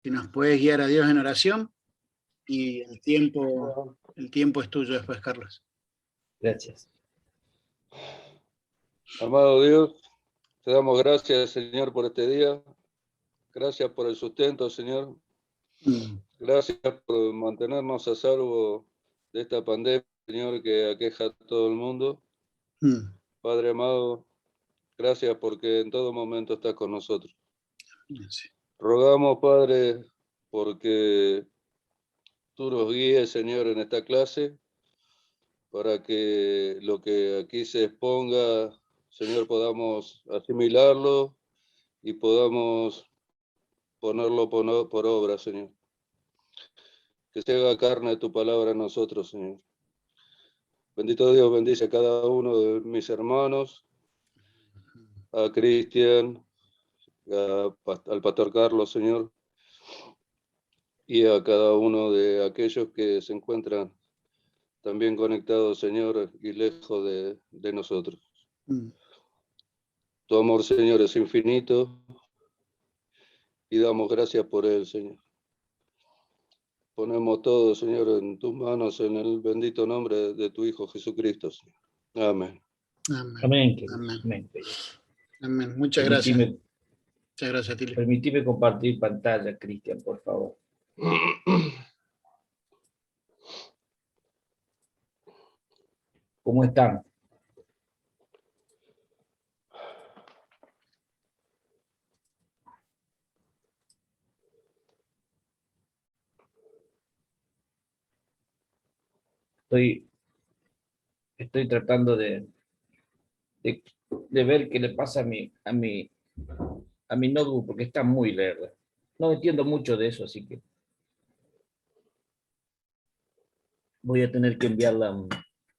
si nos puedes guiar a Dios en oración, y el tiempo es tuyo después, Carlos. Gracias. Amado Dios, te damos gracias, Señor, por este día. Gracias por el sustento, Señor. Gracias por mantenernos a salvo de esta pandemia, Señor, que aqueja a todo el mundo. Padre amado, gracias porque en todo momento estás con nosotros. Sí. Rogamos, Padre, porque tú nos guíes, Señor, en esta clase, para que lo que aquí se exponga, Señor, podamos asimilarlo y podamos ponerlo por obra, Señor. Que se haga carne tu palabra en nosotros, Señor. Bendito Dios, bendice a cada uno de mis hermanos, a Cristian, al pastor Carlos, Señor, y a cada uno de aquellos que se encuentran también conectados, Señor, y lejos de nosotros. Tu amor, Señor, es infinito y damos gracias por él, Señor. Ponemos todo, Señor, en tus manos, en el bendito nombre de tu Hijo Jesucristo, Señor. Amén. Amén. Amén. Amén. Muchas gracias. Muchas gracias, Tilio. Permitime compartir pantalla, Cristian, por favor. ¿Cómo están? Estoy tratando de ver qué le pasa a mi notebook, porque está muy lerda. No entiendo mucho de eso, así que voy a tener que enviarla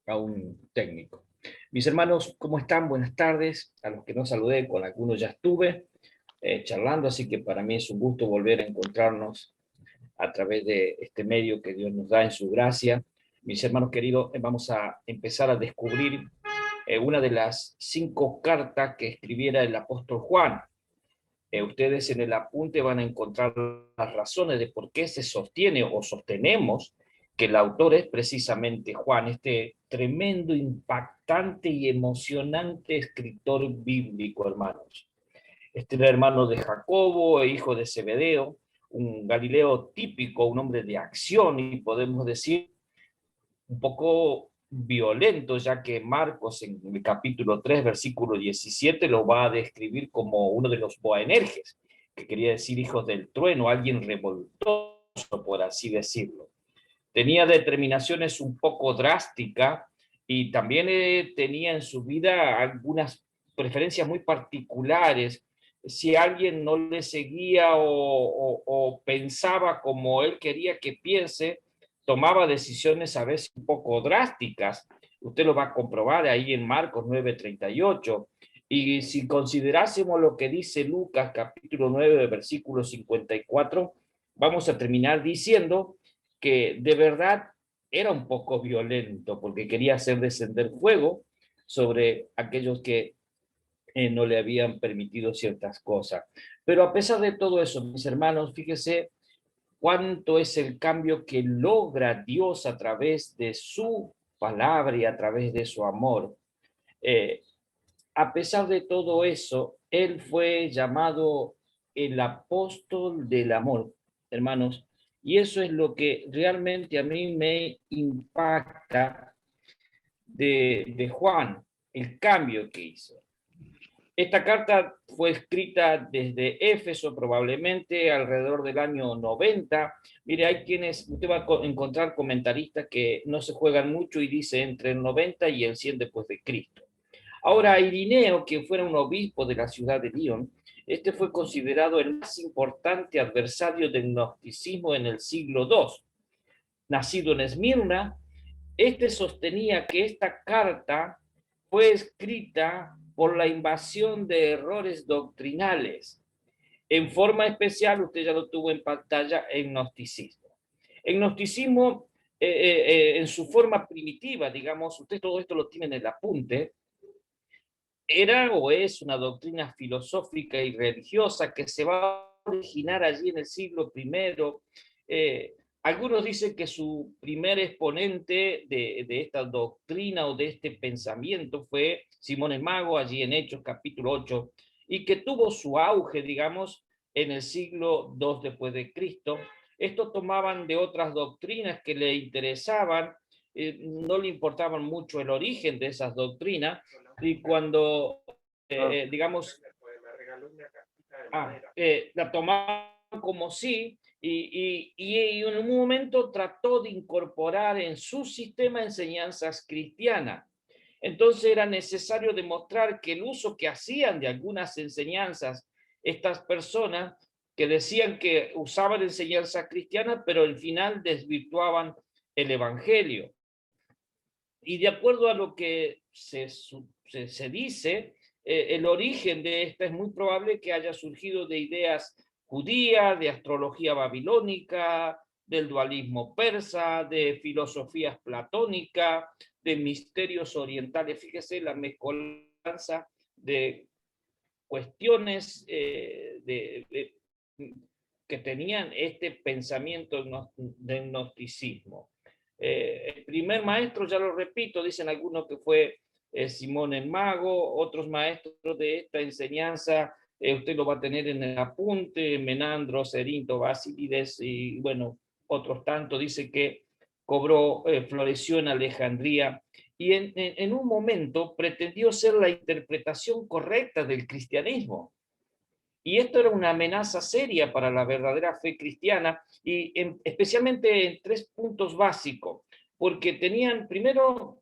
a un técnico. Mis hermanos, ¿cómo están? Buenas tardes. A los que no saludé, con algunos ya estuve charlando, así que para mí es un gusto volver a encontrarnos a través de este medio que Dios nos da en su gracia. Mis hermanos queridos, vamos a empezar a descubrir una de las 5 cartas que escribiera el apóstol Juan. Ustedes en el apunte van a encontrar las razones de por qué se sostiene o sostenemos que el autor es precisamente Juan, este tremendo, impactante y emocionante escritor bíblico, hermanos. Este era hermano de Jacobo e hijo de Zebedeo, un Galileo típico, un hombre de acción, y podemos decir un poco violento, ya que Marcos en el capítulo 3, versículo 17, lo va a describir como uno de los Boanerges, que quería decir hijos del trueno, alguien revoltoso, por así decirlo. Tenía determinaciones un poco drásticas y también tenía en su vida algunas preferencias muy particulares. Si alguien no le seguía o pensaba como él quería que piense, tomaba decisiones a veces un poco drásticas. Usted lo va a comprobar ahí en Marcos 9:38. Y si considerásemos lo que dice Lucas capítulo 9, versículo 54, vamos a terminar diciendo que de verdad era un poco violento porque quería hacer descender fuego sobre aquellos que no le habían permitido ciertas cosas. Pero a pesar de todo eso, mis hermanos, fíjese cuánto es el cambio que logra Dios a través de su palabra y a través de su amor. A pesar de todo eso, él fue llamado el apóstol del amor, hermanos, y eso es lo que realmente a mí me impacta de Juan, el cambio que hizo. Esta carta fue escrita desde Éfeso, probablemente alrededor del año 90. Mire, hay quienes, usted va a encontrar comentaristas que no se juegan mucho y dice entre el 90 y el 100 después de Cristo. Ahora, Irineo, que fuera un obispo de la ciudad de Lyon, este fue considerado el más importante adversario del gnosticismo en el siglo II. Nacido en Esmirna, este sostenía que esta carta fue escrita por la invasión de errores doctrinales. En forma especial, usted ya lo tuvo en pantalla, el gnosticismo. El gnosticismo, en su forma primitiva, digamos, usted todo esto lo tiene en el apunte, era o es una doctrina filosófica y religiosa que se va originar allí en el siglo I. Algunos dicen que su primer exponente de esta doctrina o de este pensamiento fue Simón el Mago, allí en Hechos capítulo 8, y que tuvo su auge, digamos, en el siglo II después de Cristo. Estos tomaban de otras doctrinas que le interesaban, no le importaban mucho el origen de esas doctrinas, y cuando, digamos, la tomaban como sí, y en un momento trató de incorporar en su sistema enseñanzas cristianas. Entonces era necesario demostrar que el uso que hacían de algunas enseñanzas estas personas que decían que usaban enseñanzas cristianas, pero al final desvirtuaban el evangelio. Y de acuerdo a lo que se dice, el origen de esta es muy probable que haya surgido de ideas judías, de astrología babilónica, del dualismo persa, de filosofías platónicas, de misterios orientales. Fíjese la mezcolanza de cuestiones que tenían este pensamiento del gnosticismo. El primer maestro, ya lo repito, dicen algunos que fue Simón el Mago, otros maestros de esta enseñanza, usted lo va a tener en el apunte, Menandro, Cerinto, Basílides, y bueno, otros tantos, dice que floreció en Alejandría, y en un momento pretendió ser la interpretación correcta del cristianismo. Y esto era una amenaza seria para la verdadera fe cristiana, y especialmente en 3 puntos básicos, porque tenían, primero,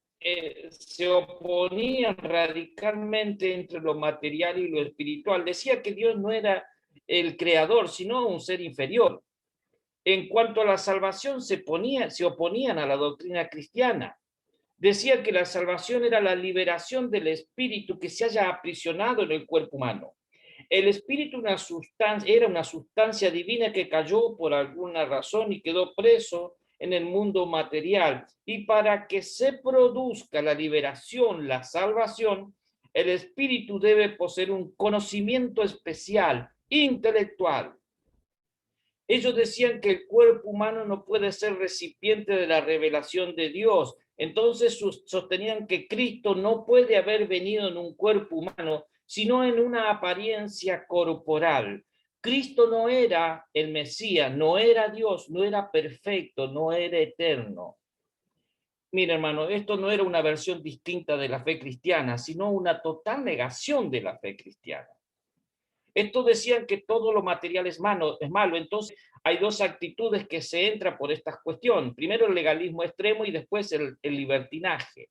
se oponían radicalmente entre lo material y lo espiritual. Decía que Dios no era el creador, sino un ser inferior. En cuanto a la salvación, se oponían a la doctrina cristiana. Decía que la salvación era la liberación del espíritu que se haya aprisionado en el cuerpo humano. El espíritu era una sustancia divina que cayó por alguna razón y quedó preso en el mundo material. Y para que se produzca la liberación, la salvación, el espíritu debe poseer un conocimiento especial, intelectual. Ellos decían que el cuerpo humano no puede ser recipiente de la revelación de Dios. Entonces sostenían que Cristo no puede haber venido en un cuerpo humano, sino en una apariencia corporal. Cristo no era el Mesías, no era Dios, no era perfecto, no era eterno. Mira, hermano, esto no era una versión distinta de la fe cristiana, sino una total negación de la fe cristiana. Estos decían que todo lo material es malo. Entonces hay 2 actitudes que se entran por esta cuestión. Primero el legalismo extremo y después el libertinaje.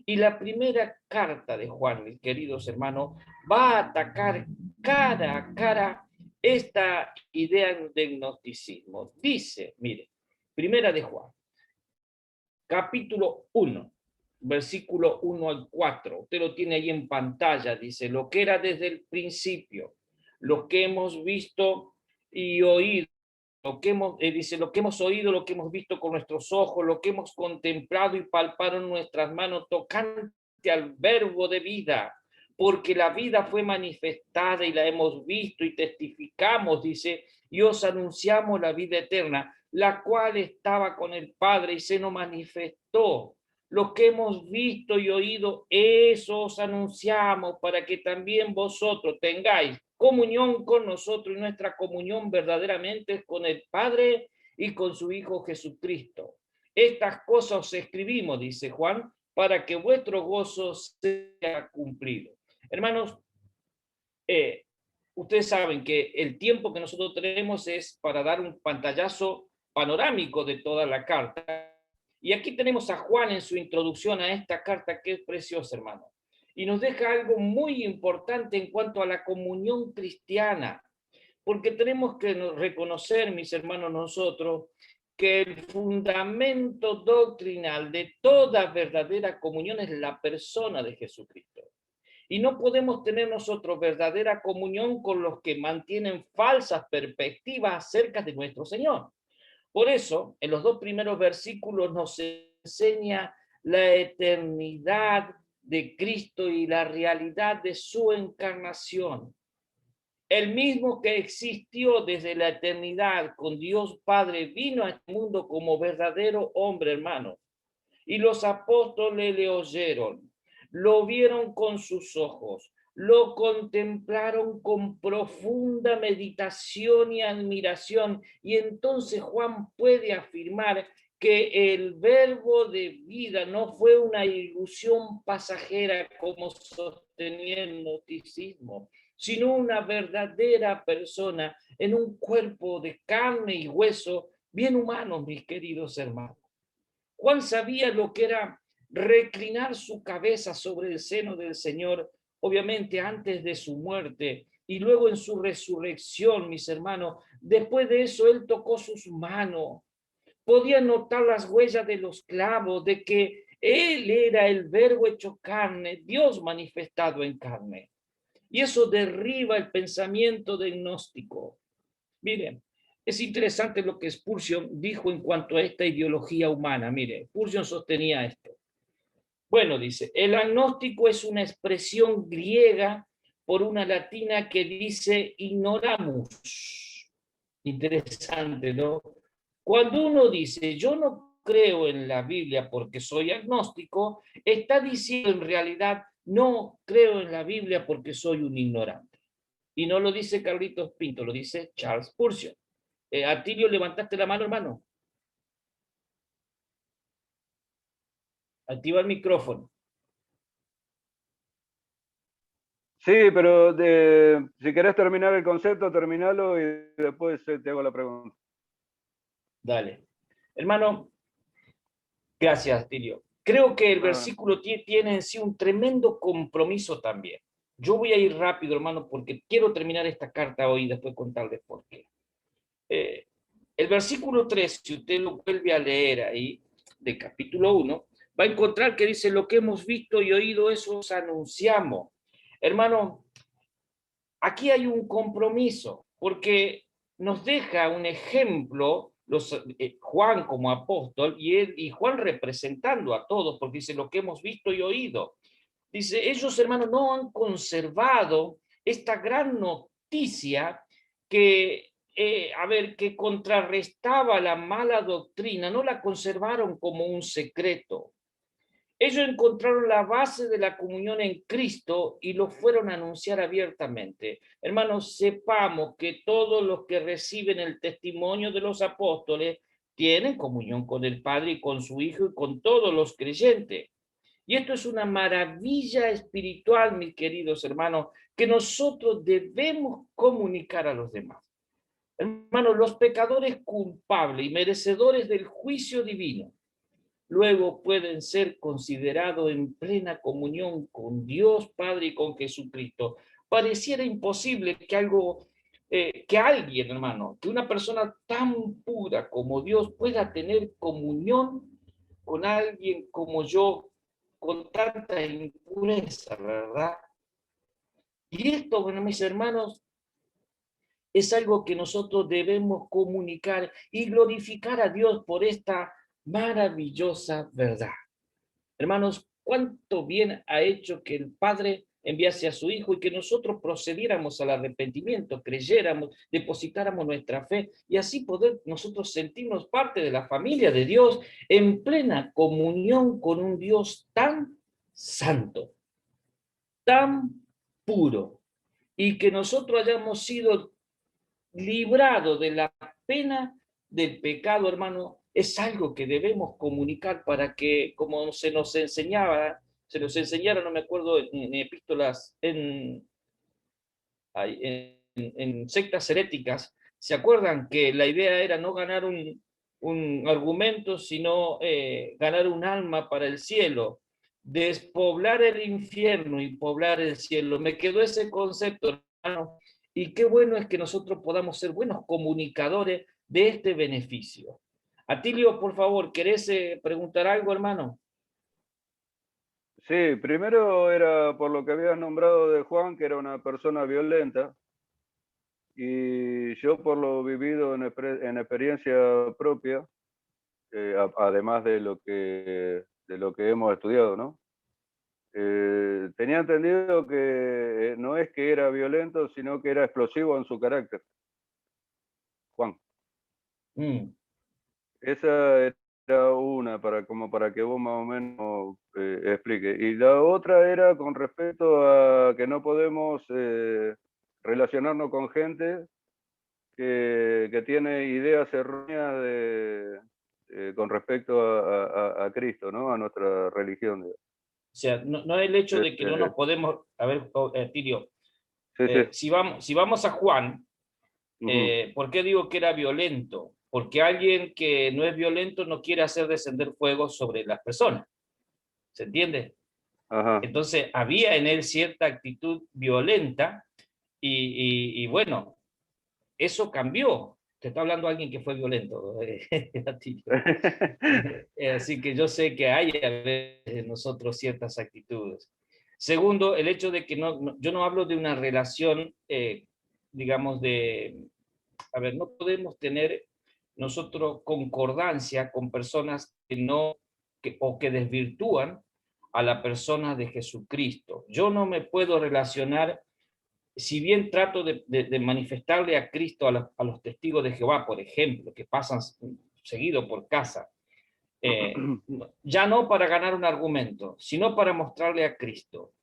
Y la primera carta de Juan, mis queridos hermanos, va a atacar cara a cara esta idea del gnosticismo. Dice, mire, primera de Juan, capítulo 1, versículo 1 al 4. Usted lo tiene ahí en pantalla. Dice, lo que era desde el principio, lo que hemos visto y oído, dice, lo que hemos oído, lo que hemos visto con nuestros ojos, lo que hemos contemplado y palpado en nuestras manos, tocante al verbo de vida, porque la vida fue manifestada y la hemos visto y testificamos, dice, y os anunciamos la vida eterna, la cual estaba con el Padre y se nos manifestó. Lo que hemos visto y oído, eso os anunciamos para que también vosotros tengáis comunión con nosotros, y nuestra comunión verdaderamente es con el Padre y con su Hijo Jesucristo. Estas cosas os escribimos, dice Juan, para que vuestro gozo sea cumplido. Hermanos, ustedes saben que el tiempo que nosotros tenemos es para dar un pantallazo panorámico de toda la carta. Y aquí tenemos a Juan en su introducción a esta carta, que es preciosa, hermano. Y nos deja algo muy importante en cuanto a la comunión cristiana, porque tenemos que reconocer, mis hermanos, nosotros, que el fundamento doctrinal de toda verdadera comunión es la persona de Jesucristo. Y no podemos tener nosotros verdadera comunión con los que mantienen falsas perspectivas acerca de nuestro Señor. Por eso, en los 2 primeros versículos nos enseña la eternidad de Cristo y la realidad de su encarnación. El mismo que existió desde la eternidad con Dios Padre vino a este mundo como verdadero hombre, hermano. Y los apóstoles le oyeron, lo vieron con sus ojos, lo contemplaron con profunda meditación y admiración. Y entonces Juan puede afirmar que el verbo de vida no fue una ilusión pasajera como sostenía el gnosticismo, sino una verdadera persona en un cuerpo de carne y hueso, bien humano, mis queridos hermanos. Juan sabía lo que era reclinar su cabeza sobre el seno del Señor, obviamente antes de su muerte y luego en su resurrección, mis hermanos. Después de eso, él tocó sus manos. Podía notar las huellas de los clavos, de que él era el verbo hecho carne, Dios manifestado en carne. Y eso derriba el pensamiento del gnóstico. Miren, es interesante lo que Spurgeon dijo en cuanto a esta ideología humana. Mire, Spurgeon sostenía esto. Bueno, dice, el agnóstico es una expresión griega por una latina que dice ignoramus. Interesante, ¿no? Cuando uno dice, yo no creo en la Biblia porque soy agnóstico, está diciendo en realidad, no creo en la Biblia porque soy un ignorante. Y no lo dice Carlitos Pinto, lo dice Charles Spurgeon. Atilio, levantaste la mano, hermano. Activa el micrófono. Sí, pero si querés terminar el concepto, terminalo y después te hago la pregunta. Dale. Hermano, gracias, Atilio. Creo que el versículo tiene en sí un tremendo compromiso también. Yo voy a ir rápido, hermano, porque quiero terminar esta carta hoy y después contarles por qué. El versículo 3, si usted lo vuelve a leer ahí, de capítulo 1, va a encontrar que dice, lo que hemos visto y oído, eso os anunciamos. Hermano, aquí hay un compromiso, porque nos deja un ejemplo, Juan como apóstol, y Juan representando a todos, porque dice, lo que hemos visto y oído. Dice, ellos, hermanos, no han conservado esta gran noticia que, que contrarrestaba la mala doctrina, no la conservaron como un secreto. Ellos encontraron la base de la comunión en Cristo y lo fueron a anunciar abiertamente. Hermanos, sepamos que todos los que reciben el testimonio de los apóstoles tienen comunión con el Padre y con su Hijo y con todos los creyentes. Y esto es una maravilla espiritual, mis queridos hermanos, que nosotros debemos comunicar a los demás. Hermanos, los pecadores culpables y merecedores del juicio divino luego pueden ser considerados en plena comunión con Dios Padre y con Jesucristo. Pareciera imposible que alguien, hermano, que una persona tan pura como Dios pueda tener comunión con alguien como yo, con tanta impureza, ¿verdad? Y esto, bueno, mis hermanos, es algo que nosotros debemos comunicar y glorificar a Dios por esta maravillosa verdad. Hermanos, cuánto bien ha hecho que el Padre enviase a su Hijo y que nosotros procediéramos al arrepentimiento, creyéramos, depositáramos nuestra fe y así poder nosotros sentirnos parte de la familia de Dios en plena comunión con un Dios tan santo, tan puro, y que nosotros hayamos sido librados de la pena del pecado, hermano, es algo que debemos comunicar para que, como se nos enseñaron, no me acuerdo, en epístolas, en sectas heréticas, ¿se acuerdan que la idea era no ganar un argumento, sino ganar un alma para el cielo? Despoblar el infierno y poblar el cielo. Me quedó ese concepto, hermano, y qué bueno es que nosotros podamos ser buenos comunicadores de este beneficio. Atilio, por favor, ¿querés preguntar algo, hermano? Sí, primero era por lo que habías nombrado de Juan, que era una persona violenta, y yo por lo vivido en experiencia propia, además de lo que hemos estudiado, ¿no? tenía entendido que no es que era violento, sino que era explosivo en su carácter. Juan. Esa era una, como para que vos más o menos explique. Y la otra era con respecto a que no podemos relacionarnos con gente que tiene ideas erróneas con respecto a Cristo, ¿no? A nuestra religión. O sea, no es el hecho de que no nos podemos... A ver, Tirio, Sí, sí. si vamos a Juan, ¿por qué digo que era violento? Porque alguien que no es violento no quiere hacer descender fuego sobre las personas. ¿Se entiende? Ajá. Entonces, había en él cierta actitud violenta y bueno, eso cambió. Te está hablando alguien que fue violento. Así que yo sé que hay a veces en nosotros ciertas actitudes. Segundo, el hecho de que yo no hablo de una relación, digamos, a ver, no podemos tener nosotros concordancia con personas o que desvirtúan a la persona de Jesucristo. Yo no me puedo relacionar, si bien trato de manifestarle a Cristo a los testigos de Jehová, por ejemplo, que pasan seguido por casa, ya no para ganar un argumento, sino para mostrarle a Cristo.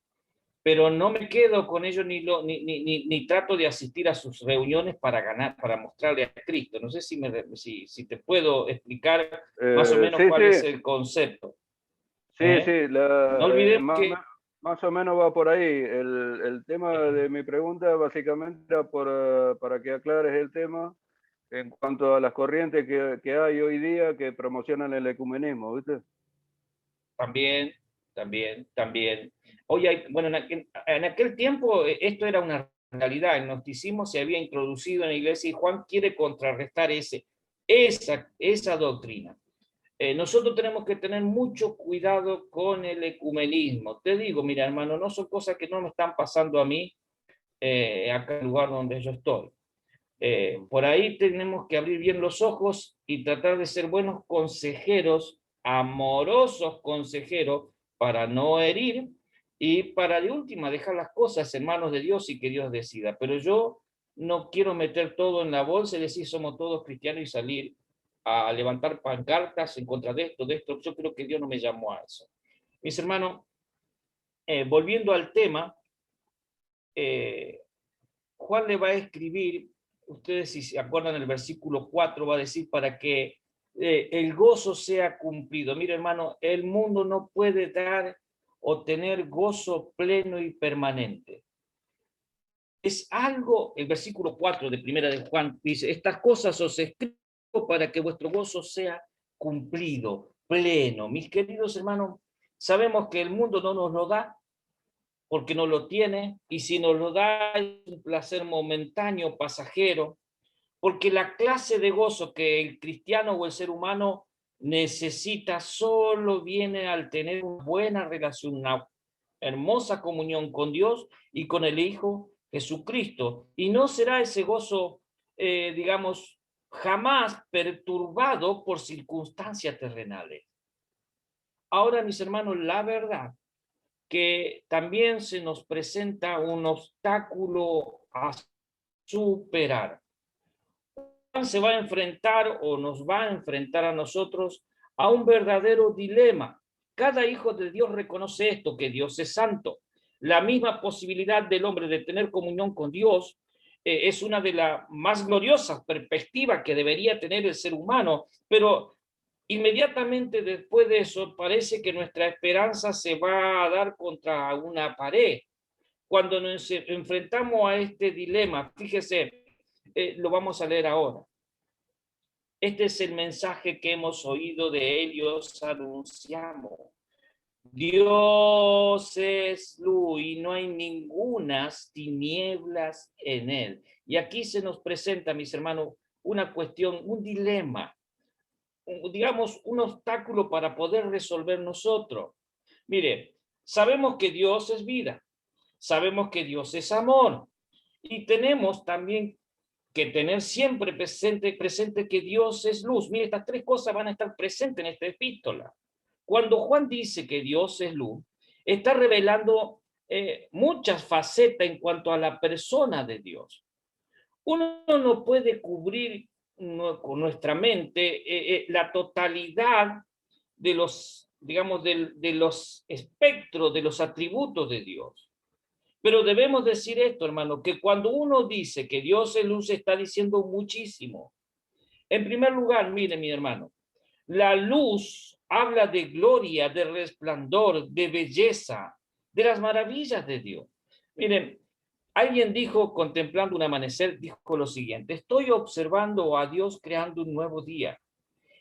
Pero no me quedo con ellos ni trato de asistir a sus reuniones para mostrarle a Cristo. No sé si te puedo explicar más o menos cuál es el concepto. Sí, sí, no olvidemos que... Más o menos va por ahí. El tema de mi pregunta básicamente era para que aclares el tema en cuanto a las corrientes que hay hoy día que promocionan el ecumenismo, ¿viste? También. Oye, bueno, en aquel tiempo esto era una realidad, el gnosticismo se había introducido en la iglesia y Juan quiere contrarrestar esa doctrina. Nosotros tenemos que tener mucho cuidado con el ecumenismo. Te digo, mira, hermano, no son cosas que no me están pasando a mí acá en el lugar donde yo estoy. Por ahí tenemos que abrir bien los ojos y tratar de ser buenos consejeros, amorosos consejeros, para no herir y para de última dejar las cosas en manos de Dios y que Dios decida. Pero yo no quiero meter todo en la bolsa y decir somos todos cristianos y salir a levantar pancartas en contra de esto. Yo creo que Dios no me llamó a eso. Mis hermanos, volviendo al tema, Juan le va a escribir, ustedes si se acuerdan el versículo 4 va a decir para que el gozo sea cumplido. Mira hermano, el mundo no puede dar o tener gozo pleno y permanente. Es algo, el versículo 4 de primera de Juan dice, estas cosas os escribo para que vuestro gozo sea cumplido, pleno. Mis queridos hermanos, sabemos que el mundo no nos lo da porque no lo tiene, y si nos lo da es un placer momentáneo, pasajero, porque la clase de gozo que el cristiano o el ser humano necesita solo viene al tener una buena relación, una hermosa comunión con Dios y con el Hijo Jesucristo. Y no será ese gozo, digamos, jamás perturbado por circunstancias terrenales. Ahora, mis hermanos, la verdad que también se nos presenta un obstáculo a superar. Se va a enfrentar o nos va a enfrentar a nosotros a un verdadero dilema. Cada hijo de Dios reconoce esto, que Dios es santo. La misma posibilidad del hombre de tener comunión con Dios es una de las más gloriosas perspectivas que debería tener el ser humano, pero inmediatamente después de eso parece que nuestra esperanza se va a dar contra una pared. Cuando nos enfrentamos a este dilema, fíjese, lo vamos a leer ahora. Este es el mensaje que hemos oído de él y os anunciamos. Dios es luz y no hay ningunas tinieblas en él. Y aquí se nos presenta, mis hermanos, una cuestión, un dilema, digamos, un obstáculo para poder resolver nosotros. Mire, sabemos que Dios es vida, sabemos que Dios es amor y tenemos también que tener siempre presente que Dios es luz. Mire, estas tres cosas van a estar presentes en esta epístola. Cuando Juan dice que Dios es luz, está revelando muchas facetas en cuanto a la persona de Dios. Uno no puede cubrir con nuestra mente la totalidad de los, digamos, de los espectros, de los atributos de Dios. Pero debemos decir esto, hermano, que cuando uno dice que Dios es luz, está diciendo muchísimo. En primer lugar, mire, mi hermano, la luz habla de gloria, de resplandor, de belleza, de las maravillas de Dios. Miren, alguien dijo, contemplando un amanecer, dijo lo siguiente: estoy observando a Dios creando un nuevo día.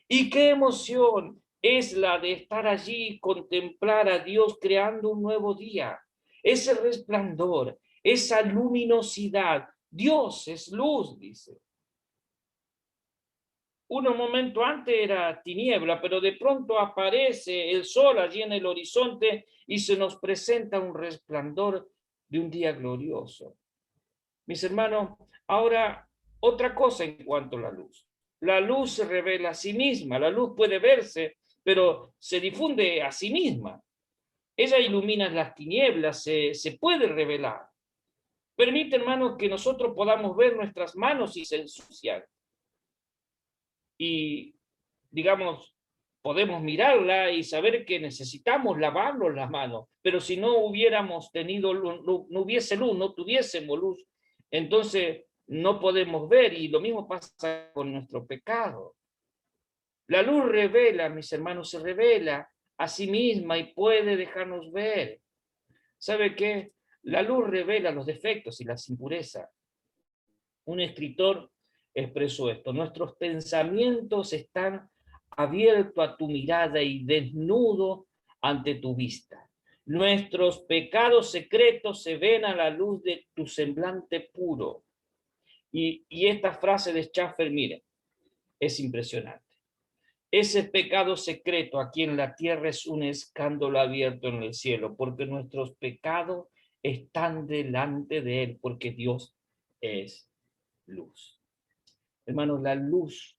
Y qué emoción es la de estar allí y contemplar a Dios creando un nuevo día. Ese resplandor, esa luminosidad. Dios es luz, dice. Un momento antes era tiniebla, pero de pronto aparece el sol allí en el horizonte y se nos presenta un resplandor de un día glorioso. Mis hermanos, ahora otra cosa en cuanto a la luz. La luz se revela a sí misma, la luz puede verse, pero se difunde a sí misma. Ella ilumina las tinieblas, se puede revelar. Permite, hermanos, que nosotros podamos ver nuestras manos y se ensucian. Y, digamos, podemos mirarla y saber que necesitamos lavarnos las manos, pero si no hubiéramos tenido, no hubiese luz, no tuviésemos luz, entonces no podemos ver, y lo mismo pasa con nuestro pecado. La luz revela, mis hermanos, se revela a sí misma y puede dejarnos ver. ¿Sabe qué? La luz revela los defectos y las impurezas. Un escritor expresó esto: nuestros pensamientos están abiertos a tu mirada y desnudo ante tu vista. Nuestros pecados secretos se ven a la luz de tu semblante puro. Y esta frase de Schaffer, mire, es impresionante. Ese pecado secreto aquí en la tierra es un escándalo abierto en el cielo, porque nuestros pecados están delante de él, porque Dios es luz. Hermanos, la luz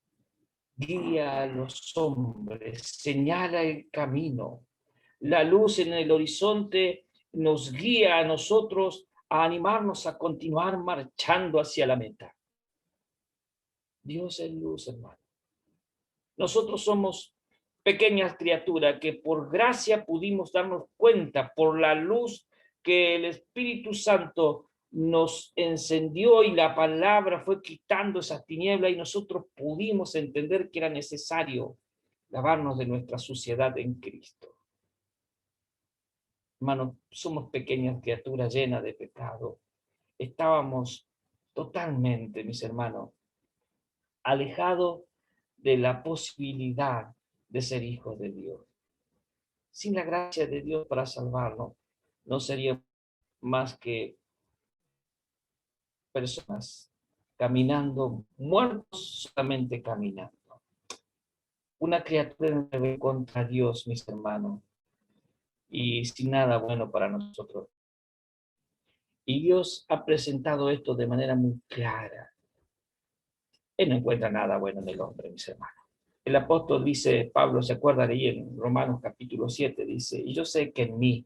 guía a los hombres, señala el camino. La luz en el horizonte nos guía a nosotros a animarnos a continuar marchando hacia la meta. Dios es luz, hermano. Nosotros somos pequeñas criaturas que por gracia pudimos darnos cuenta, por la luz que el Espíritu Santo nos encendió y la palabra fue quitando esas tinieblas, y nosotros pudimos entender que era necesario lavarnos de nuestra suciedad en Cristo. Hermanos, somos pequeñas criaturas llenas de pecado. Estábamos totalmente, mis hermanos, alejados de la posibilidad de ser hijos de Dios. Sin la gracia de Dios para salvarnos, no seríamos más que personas caminando, muertos solamente caminando. Una criatura contra Dios, mis hermanos, y sin nada bueno para nosotros. Y Dios ha presentado esto de manera muy clara. Él no encuentra nada bueno en el hombre, mis hermanos. El apóstol dice, Pablo, ¿se acuerda de ahí en Romanos capítulo 7? Dice, y yo sé que en mí,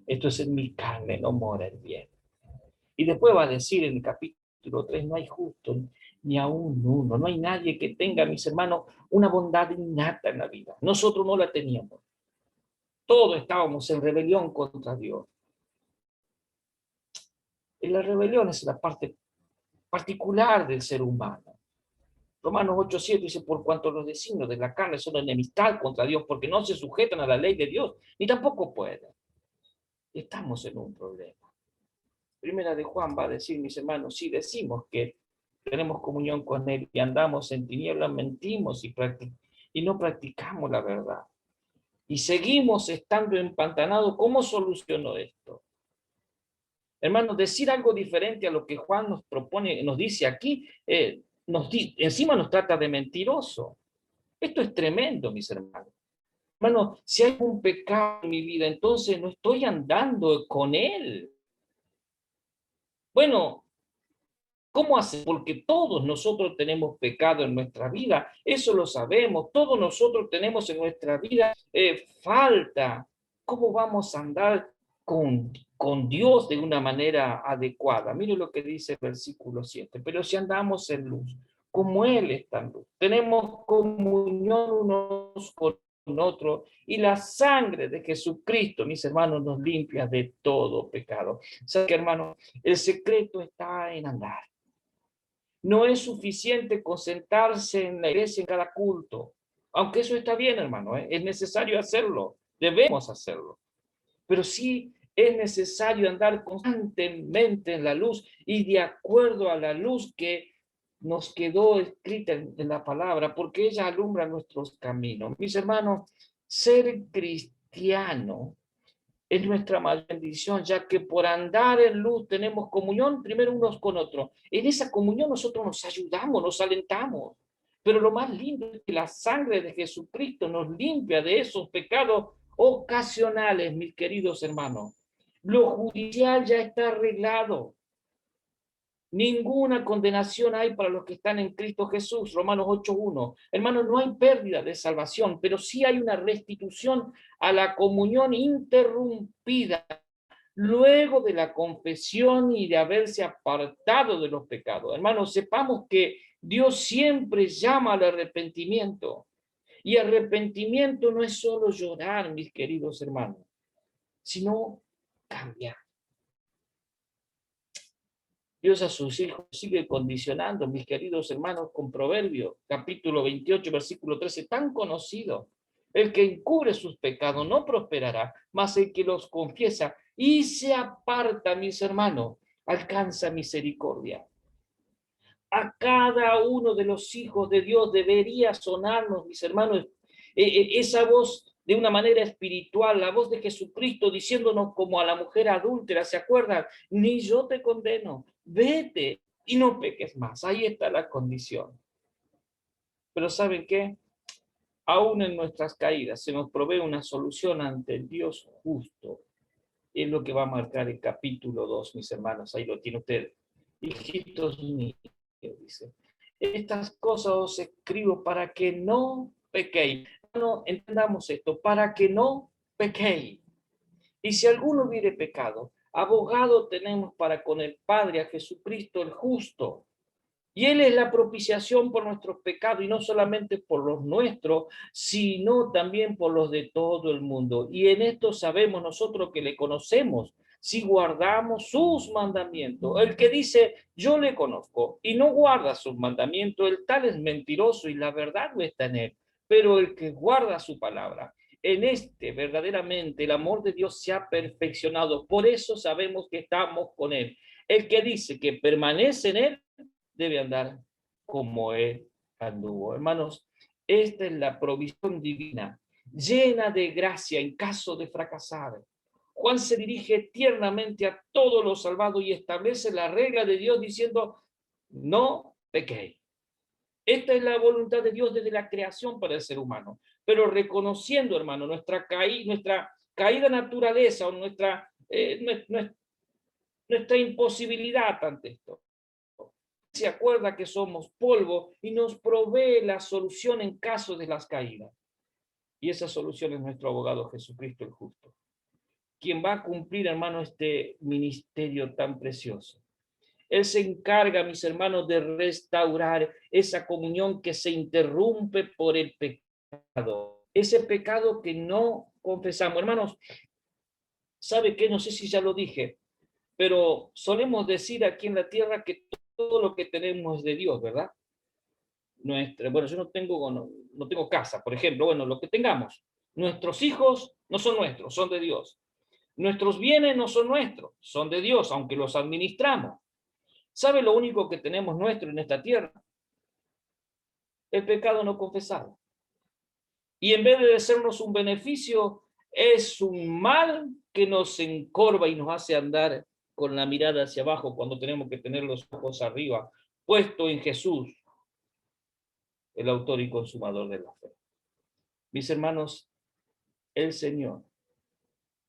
esto es en mi carne, no mora el bien. Y después va a decir en el capítulo 3, no hay justo ni aún uno, no hay nadie que tenga, mis hermanos, una bondad innata en la vida. Nosotros no la teníamos. Todos estábamos en rebelión contra Dios. Y la rebelión es la parte particular del ser humano. Romanos 8:7 dice, por cuanto los designios de la carne son enemistad contra Dios, porque no se sujetan a la ley de Dios, ni tampoco pueden. Estamos en un problema. Primera de Juan va a decir, mis hermanos, si decimos que tenemos comunión con él y andamos en tinieblas, mentimos y no practicamos la verdad. Y seguimos estando empantanados. ¿Cómo solucionó esto? Hermanos, decir algo diferente a lo que Juan nos propone, nos dice aquí, encima nos trata de mentiroso. Esto es tremendo, mis hermanos. Hermanos, si hay un pecado en mi vida, entonces no estoy andando con él. Bueno, ¿cómo hace? Porque todos nosotros tenemos pecado en nuestra vida, eso lo sabemos, todos nosotros tenemos en nuestra vida falta. ¿Cómo vamos a andar con Dios de una manera adecuada. Mire lo que dice el versículo 7. Pero si andamos en luz, como Él está en luz, tenemos comunión unos con otros, y la sangre de Jesucristo, mis hermanos, nos limpia de todo pecado. ¿Sabe qué, hermano? El secreto está en andar. No es suficiente concentrarse en la iglesia en cada culto, aunque eso está bien, hermano, es necesario hacerlo, debemos hacerlo. Pero sí es necesario andar constantemente en la luz y de acuerdo a la luz que nos quedó escrita en la palabra, porque ella alumbra nuestros caminos. Mis hermanos, ser cristiano es nuestra mayor bendición, ya que por andar en luz tenemos comunión primero unos con otros. En esa comunión nosotros nos ayudamos, nos alentamos. Pero lo más lindo es que la sangre de Jesucristo nos limpia de esos pecados ocasionales, mis queridos hermanos. Lo judicial ya está arreglado. Ninguna condenación hay para los que están en Cristo Jesús, Romanos 8:1. Hermanos, no hay pérdida de salvación, pero sí hay una restitución a la comunión interrumpida luego de la confesión y de haberse apartado de los pecados. Hermanos, sepamos que Dios siempre llama al arrepentimiento. Y arrepentimiento no es solo llorar, mis queridos hermanos, sino cambiar. Dios a sus hijos sigue condicionando, mis queridos hermanos, con Proverbios, capítulo 28, versículo 13, tan conocido. El que encubre sus pecados no prosperará, mas el que los confiesa y se aparta, mis hermanos, alcanza misericordia. A cada uno de los hijos de Dios debería sonarnos, mis hermanos, esa voz de una manera espiritual, la voz de Jesucristo diciéndonos como a la mujer adúltera, ¿se acuerdan? Ni yo te condeno, vete y no peques más. Ahí está la condición. Pero ¿saben qué? Aún en nuestras caídas se nos provee una solución ante el Dios justo. Es lo que va a marcar el capítulo 2, mis hermanos. Ahí lo tiene usted. Hijitos míos, dice, estas cosas os escribo para que no pequéis. No entendamos esto, para que no pequéis. Y si alguno hubiere pecado, abogado tenemos para con el Padre a Jesucristo el justo. Y Él es la propiciación por nuestros pecados, y no solamente por los nuestros, sino también por los de todo el mundo. Y en esto sabemos nosotros que le conocemos, si guardamos sus mandamientos. El que dice, yo le conozco, y no guarda sus mandamientos, el tal es mentiroso, y la verdad no está en él. Pero el que guarda su palabra, en este verdaderamente el amor de Dios se ha perfeccionado. Por eso sabemos que estamos con Él. El que dice que permanece en Él, debe andar como Él anduvo. Hermanos, esta es la provisión divina, llena de gracia en caso de fracasar. Juan se dirige tiernamente a todos los salvados y establece la regla de Dios diciendo, no pequéis. Esta es la voluntad de Dios desde la creación para el ser humano, pero reconociendo, hermano, nuestra caída naturaleza o nuestra imposibilidad ante esto. Se acuerda que somos polvo y nos provee la solución en caso de las caídas. Y esa solución es nuestro abogado Jesucristo el justo, quien va a cumplir, hermano, este ministerio tan precioso. Él se encarga, mis hermanos, de restaurar esa comunión que se interrumpe por el pecado. Ese pecado que no confesamos. Hermanos, ¿sabe qué? No sé si ya lo dije, pero solemos decir aquí en la tierra que todo lo que tenemos es de Dios, ¿verdad? Bueno, yo no tengo casa, por ejemplo, bueno, lo que tengamos. Nuestros hijos no son nuestros, son de Dios. Nuestros bienes no son nuestros, son de Dios, aunque los administramos. ¿Sabe lo único que tenemos nuestro en esta tierra? El pecado no confesado. Y en vez de sernos un beneficio, es un mal que nos encorva y nos hace andar con la mirada hacia abajo cuando tenemos que tener los ojos arriba, puesto en Jesús, el autor y consumador de la fe. Mis hermanos, el Señor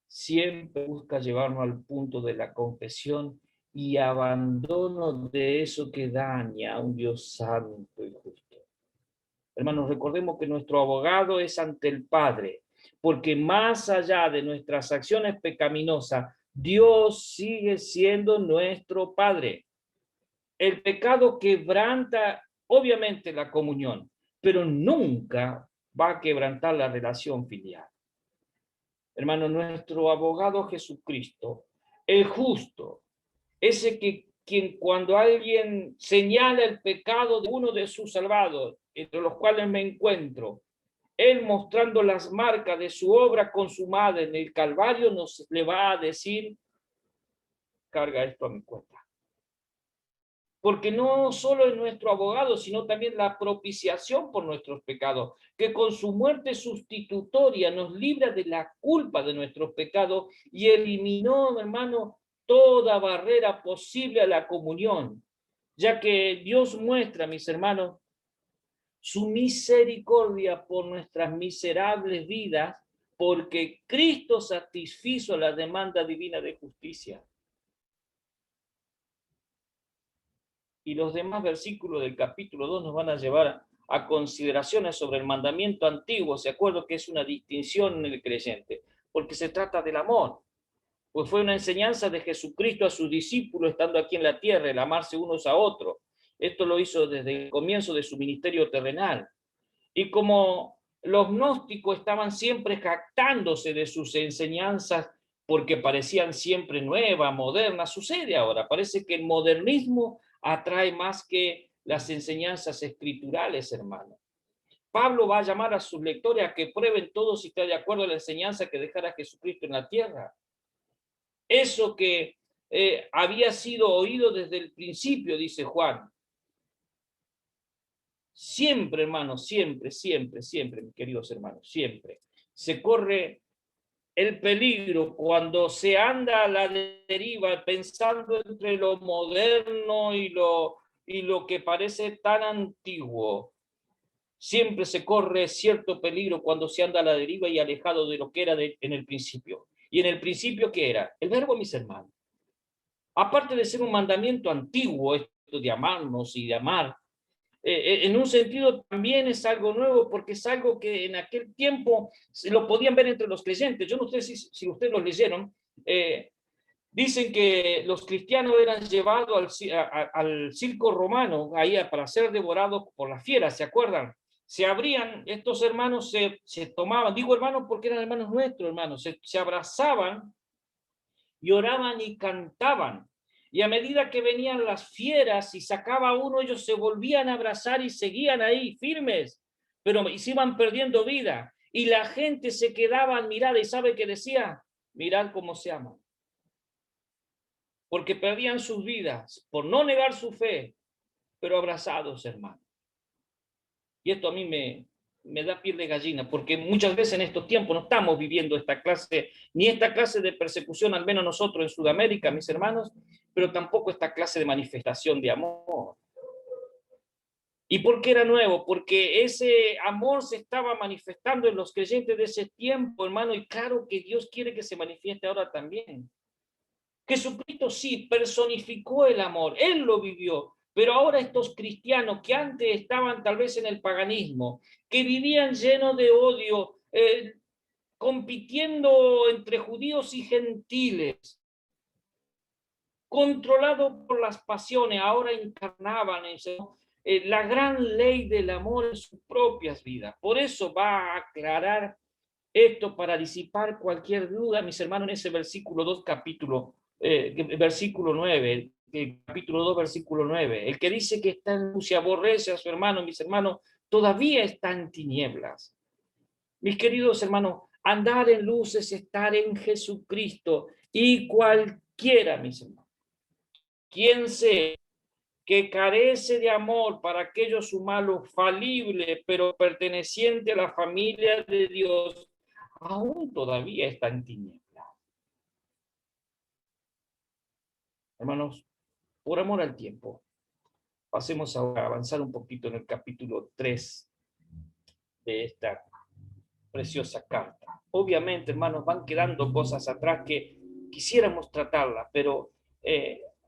siempre busca llevarnos al punto de la confesión y abandono de eso que daña a un Dios santo y justo. Hermanos, recordemos que nuestro abogado es ante el Padre, porque más allá de nuestras acciones pecaminosas, Dios sigue siendo nuestro Padre. El pecado quebranta, obviamente, la comunión, pero nunca va a quebrantar la relación filial. Hermano, nuestro abogado Jesucristo, el justo, ese quien cuando alguien señala el pecado de uno de sus salvados, entre los cuales me encuentro, él mostrando las marcas de su obra consumada en el Calvario, nos le va a decir, carga esto a mi cuenta. Porque no solo es nuestro abogado, sino también la propiciación por nuestros pecados, que con su muerte sustitutoria nos libra de la culpa de nuestros pecados y eliminó, hermano, toda barrera posible a la comunión, ya que Dios muestra, mis hermanos, su misericordia por nuestras miserables vidas, porque Cristo satisfizo la demanda divina de justicia. Y los demás versículos del capítulo 2 nos van a llevar a consideraciones sobre el mandamiento antiguo. Se acuerda que es una distinción en el creyente, porque se trata del amor. Pues fue una enseñanza de Jesucristo a sus discípulos estando aquí en la tierra, el amarse unos a otros. Esto lo hizo desde el comienzo de su ministerio terrenal. Y como los gnósticos estaban siempre jactándose de sus enseñanzas porque parecían siempre nuevas, modernas, sucede ahora. Parece que el modernismo atrae más que las enseñanzas escriturales, hermano. Pablo va a llamar a sus lectores a que prueben todo si está de acuerdo a la enseñanza que dejara Jesucristo en la tierra. Eso que había sido oído desde el principio, dice Juan. Siempre, hermanos, siempre, mis queridos hermanos, siempre se corre el peligro cuando se anda a la deriva pensando entre lo moderno y lo que parece tan antiguo. Siempre se corre cierto peligro cuando se anda a la deriva y alejado de lo que era en el principio. ¿Y en el principio qué era? El verbo, mis hermanos. Aparte de ser un mandamiento antiguo, esto de amarnos y de amar, en un sentido también es algo nuevo porque es algo que en aquel tiempo se lo podían ver entre los creyentes. Yo no sé si ustedes lo leyeron. Dicen que los cristianos eran llevados al circo romano ahí para ser devorados por las fieras, ¿se acuerdan? Se abrían, estos hermanos se tomaban, digo hermanos porque eran hermanos nuestros, hermanos, se abrazaban y oraban y cantaban. Y a medida que venían las fieras y sacaba uno, ellos se volvían a abrazar y seguían ahí firmes, pero se iban perdiendo vida. Y la gente se quedaba admirada y ¿sabe qué decía? Mirad cómo se aman. Porque perdían sus vidas por no negar su fe, pero abrazados, hermano. Y esto a mí me da piel de gallina, porque muchas veces en estos tiempos no estamos viviendo esta clase de persecución, al menos nosotros en Sudamérica, mis hermanos, pero tampoco esta clase de manifestación de amor. ¿Y por qué era nuevo? Porque ese amor se estaba manifestando en los creyentes de ese tiempo, hermano, y claro que Dios quiere que se manifieste ahora también. Jesucristo sí personificó el amor, Él lo vivió, pero ahora estos cristianos que antes estaban tal vez en el paganismo, que vivían llenos de odio, compitiendo entre judíos y gentiles, controlados por las pasiones, ahora encarnaban la gran ley del amor en sus propias vidas. Por eso va a aclarar esto para disipar cualquier duda, mis hermanos, en ese versículo 2, versículo 9, el capítulo 2, versículo 9. El que dice que está en luz y aborrece a su hermano, mis hermanos, todavía está en tinieblas. Mis queridos hermanos, andar en luz es estar en Jesucristo, y cualquiera, mis hermanos, quien sea que carece de amor para aquellos humanos falibles, pero perteneciente a la familia de Dios, aún todavía está en tinieblas. Hermanos, por amor al tiempo, pasemos ahora a avanzar un poquito en el capítulo 3 de esta preciosa carta. Obviamente, hermanos, van quedando cosas atrás que quisiéramos tratarlas, pero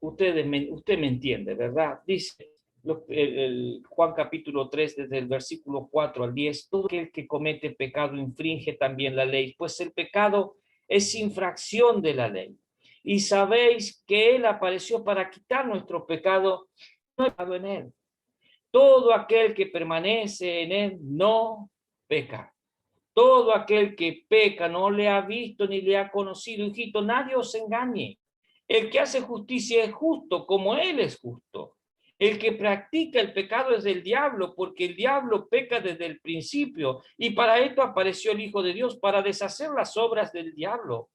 usted me entiende, ¿verdad? Dice, Juan capítulo 3, desde el versículo 4 al 10, todo aquel que comete pecado infringe también la ley, pues el pecado es infracción de la ley. Y sabéis que Él apareció para quitar nuestro pecado, no hay pecado en Él. Todo aquel que permanece en Él no peca. Todo aquel que peca no le ha visto ni le ha conocido. Hijito, nadie os engañe. El que hace justicia es justo como Él es justo. El que practica el pecado es del diablo, porque el diablo peca desde el principio. Y para esto apareció el Hijo de Dios, para deshacer las obras del diablo.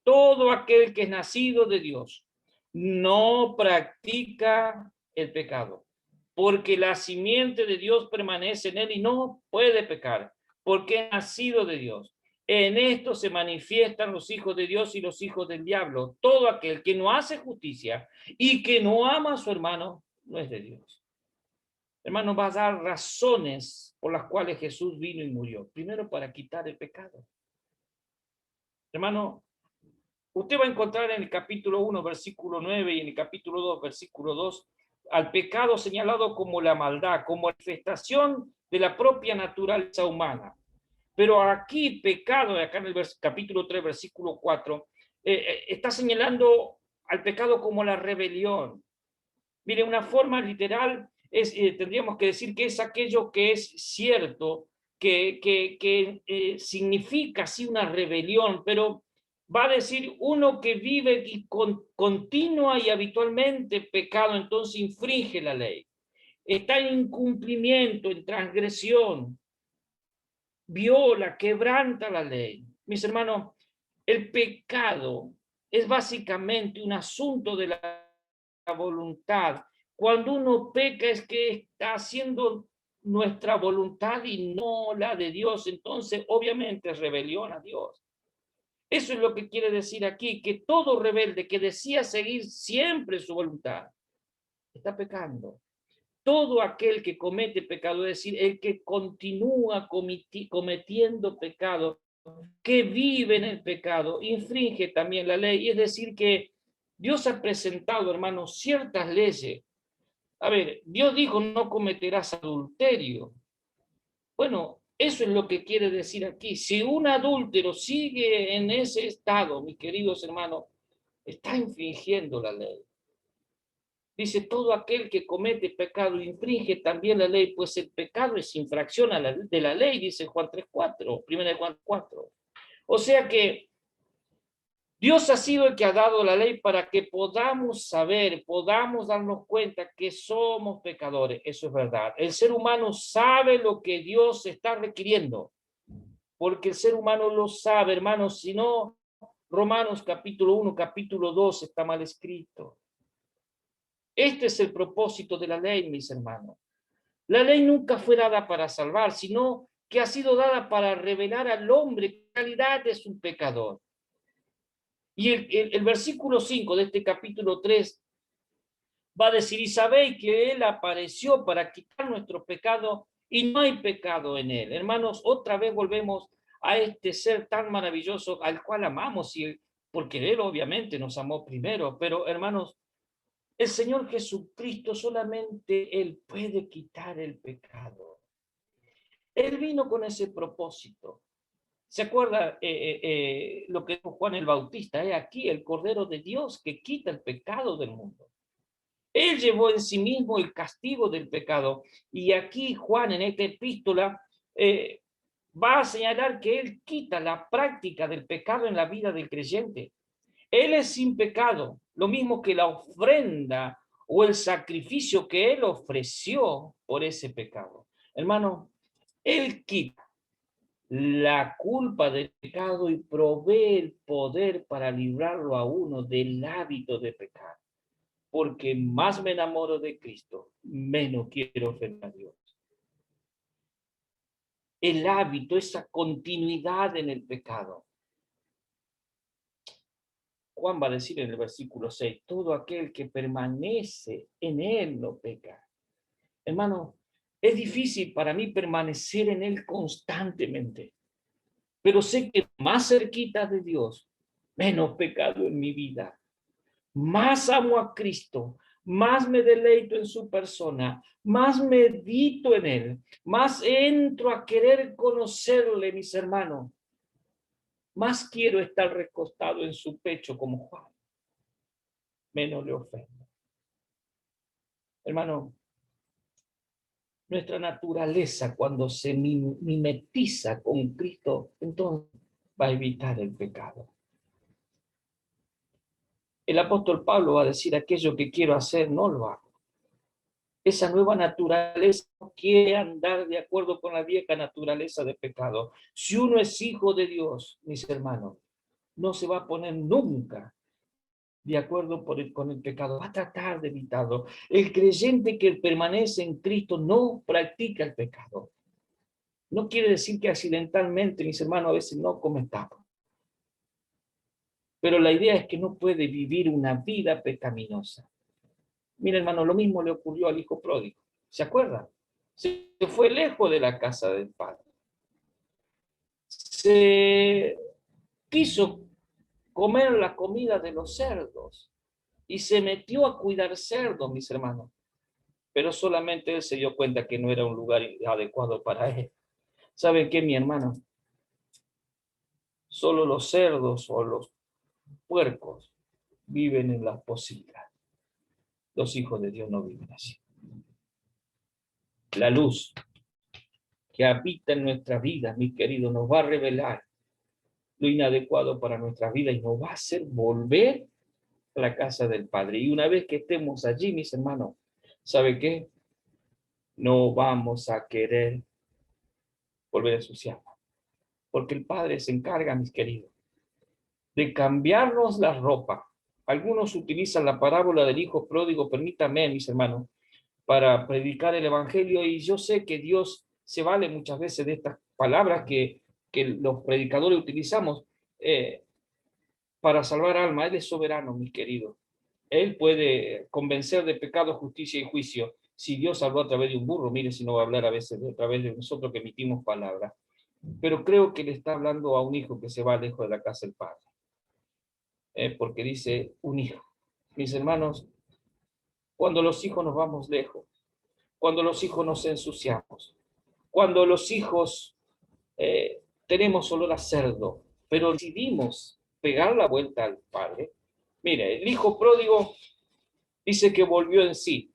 Todo aquel que es nacido de Dios no practica el pecado, porque la simiente de Dios permanece en él y no puede pecar, porque es nacido de Dios. En esto se manifiestan los hijos de Dios y los hijos del diablo. Todo aquel que no hace justicia y que no ama a su hermano no es de Dios. Hermano, va a dar razones por las cuales Jesús vino y murió. Primero, para quitar el pecado. Hermano, usted va a encontrar en el capítulo 1, versículo 9 y en el capítulo 2, versículo 2, al pecado señalado como la maldad, como manifestación de la propia naturaleza humana. Pero aquí pecado, acá en el capítulo 3, versículo 4, está señalando al pecado como la rebelión. Mire, una forma literal tendríamos que decir que es aquello que es cierto, que significa sí una rebelión, pero va a decir uno que vive y continua y habitualmente pecado, entonces infringe la ley. Está en incumplimiento, en transgresión, viola, quebranta la ley. Mis hermanos, el pecado es básicamente un asunto de la voluntad. Cuando uno peca es que está haciendo nuestra voluntad y no la de Dios, entonces obviamente es rebelión a Dios. Eso es lo que quiere decir aquí, que todo rebelde que decía seguir siempre su voluntad está pecando. Todo aquel que comete pecado, es decir, el que continúa cometiendo pecado, que vive en el pecado, infringe también la ley. Es decir, que Dios ha presentado, hermanos, ciertas leyes. A ver, Dios dijo, no cometerás adulterio. Bueno, eso es lo que quiere decir aquí. Si un adúltero sigue en ese estado, mis queridos hermanos, está infringiendo la ley. Dice, todo aquel que comete pecado infringe también la ley, pues el pecado es infracción de la ley, dice Juan 3:4, 1 Juan 4. O sea que Dios ha sido el que ha dado la ley para que podamos saber, podamos darnos cuenta que somos pecadores. Eso es verdad. El ser humano sabe lo que Dios está requiriendo, porque el ser humano lo sabe, hermanos. Si no, Romanos capítulo 1, capítulo 2 está mal escrito. Este es el propósito de la ley, mis hermanos. La ley nunca fue dada para salvar, sino que ha sido dada para revelar al hombre que en realidad es un pecador. Y el versículo 5 de este capítulo 3 va a decir, y sabéis que Él apareció para quitar nuestro pecado y no hay pecado en Él. Hermanos, otra vez volvemos a este ser tan maravilloso al cual amamos, y porque Él obviamente nos amó primero, pero hermanos, el Señor Jesucristo solamente Él puede quitar el pecado. Él vino con ese propósito. ¿Se acuerda lo que dijo Juan el Bautista? Aquí el Cordero de Dios que quita el pecado del mundo. Él llevó en sí mismo el castigo del pecado. Y aquí Juan en esta epístola va a señalar que Él quita la práctica del pecado en la vida del creyente. Él es sin pecado, lo mismo que la ofrenda o el sacrificio que Él ofreció por ese pecado. Hermano, Él quita la culpa del pecado y provee el poder para librarlo a uno del hábito de pecar. Porque más me enamoro de Cristo, menos quiero ofender a Dios. El hábito, esa continuidad en el pecado. Juan va a decir en el versículo 6, todo aquel que permanece en él no peca. Hermano, es difícil para mí permanecer en él constantemente, pero sé que más cerquita de Dios, menos pecado en mi vida. Más amo a Cristo, más me deleito en su persona, más medito en él, más entro a querer conocerle, mis hermanos. Más quiero estar recostado en su pecho como Juan. Menos le ofendo. Hermano, nuestra naturaleza cuando se mimetiza con Cristo, entonces va a evitar el pecado. El apóstol Pablo va a decir, aquello que quiero hacer no lo hago. Esa nueva naturaleza no quiere andar de acuerdo con la vieja naturaleza de pecado. Si uno es hijo de Dios, mis hermanos, no se va a poner nunca de acuerdo con el pecado, va a tratar de evitarlo. El creyente que permanece en Cristo no practica el pecado. No quiere decir que accidentalmente, mis hermanos, a veces no cometamos. Pero la idea es que no puede vivir una vida pecaminosa. Mira, hermano, lo mismo le ocurrió al hijo pródigo. ¿Se acuerdan? Se fue lejos de la casa del padre. Se quiso comer la comida de los cerdos y se metió a cuidar cerdos, mis hermanos. Pero solamente él se dio cuenta que no era un lugar adecuado para él. ¿Saben qué, mi hermano? Solo los cerdos o los puercos viven en la posibilidad. Los hijos de Dios no viven así. La luz que habita en nuestras vidas, mis queridos, nos va a revelar lo inadecuado para nuestras vidas y nos va a hacer volver a la casa del Padre. Y una vez que estemos allí, mis hermanos, ¿sabe qué? No vamos a querer volver a ensuciarnos. Porque el Padre se encarga, mis queridos, de cambiarnos la ropa. Algunos utilizan la parábola del hijo pródigo, permítanme, mis hermanos, para predicar el evangelio, y yo sé que Dios se vale muchas veces de estas palabras que los predicadores utilizamos para salvar alma. Él es soberano, mis queridos. Él puede convencer de pecado, justicia y juicio. Si Dios habló a través de un burro, mire si no va a hablar a veces a través de nosotros que emitimos palabras. Pero creo que le está hablando a un hijo que se va lejos de la casa del padre. Porque dice un hijo. Mis hermanos, cuando los hijos nos vamos lejos, cuando los hijos nos ensuciamos, cuando los hijos tenemos olor a cerdo, pero decidimos pegar la vuelta al padre. Mire, el hijo pródigo dice que volvió en sí.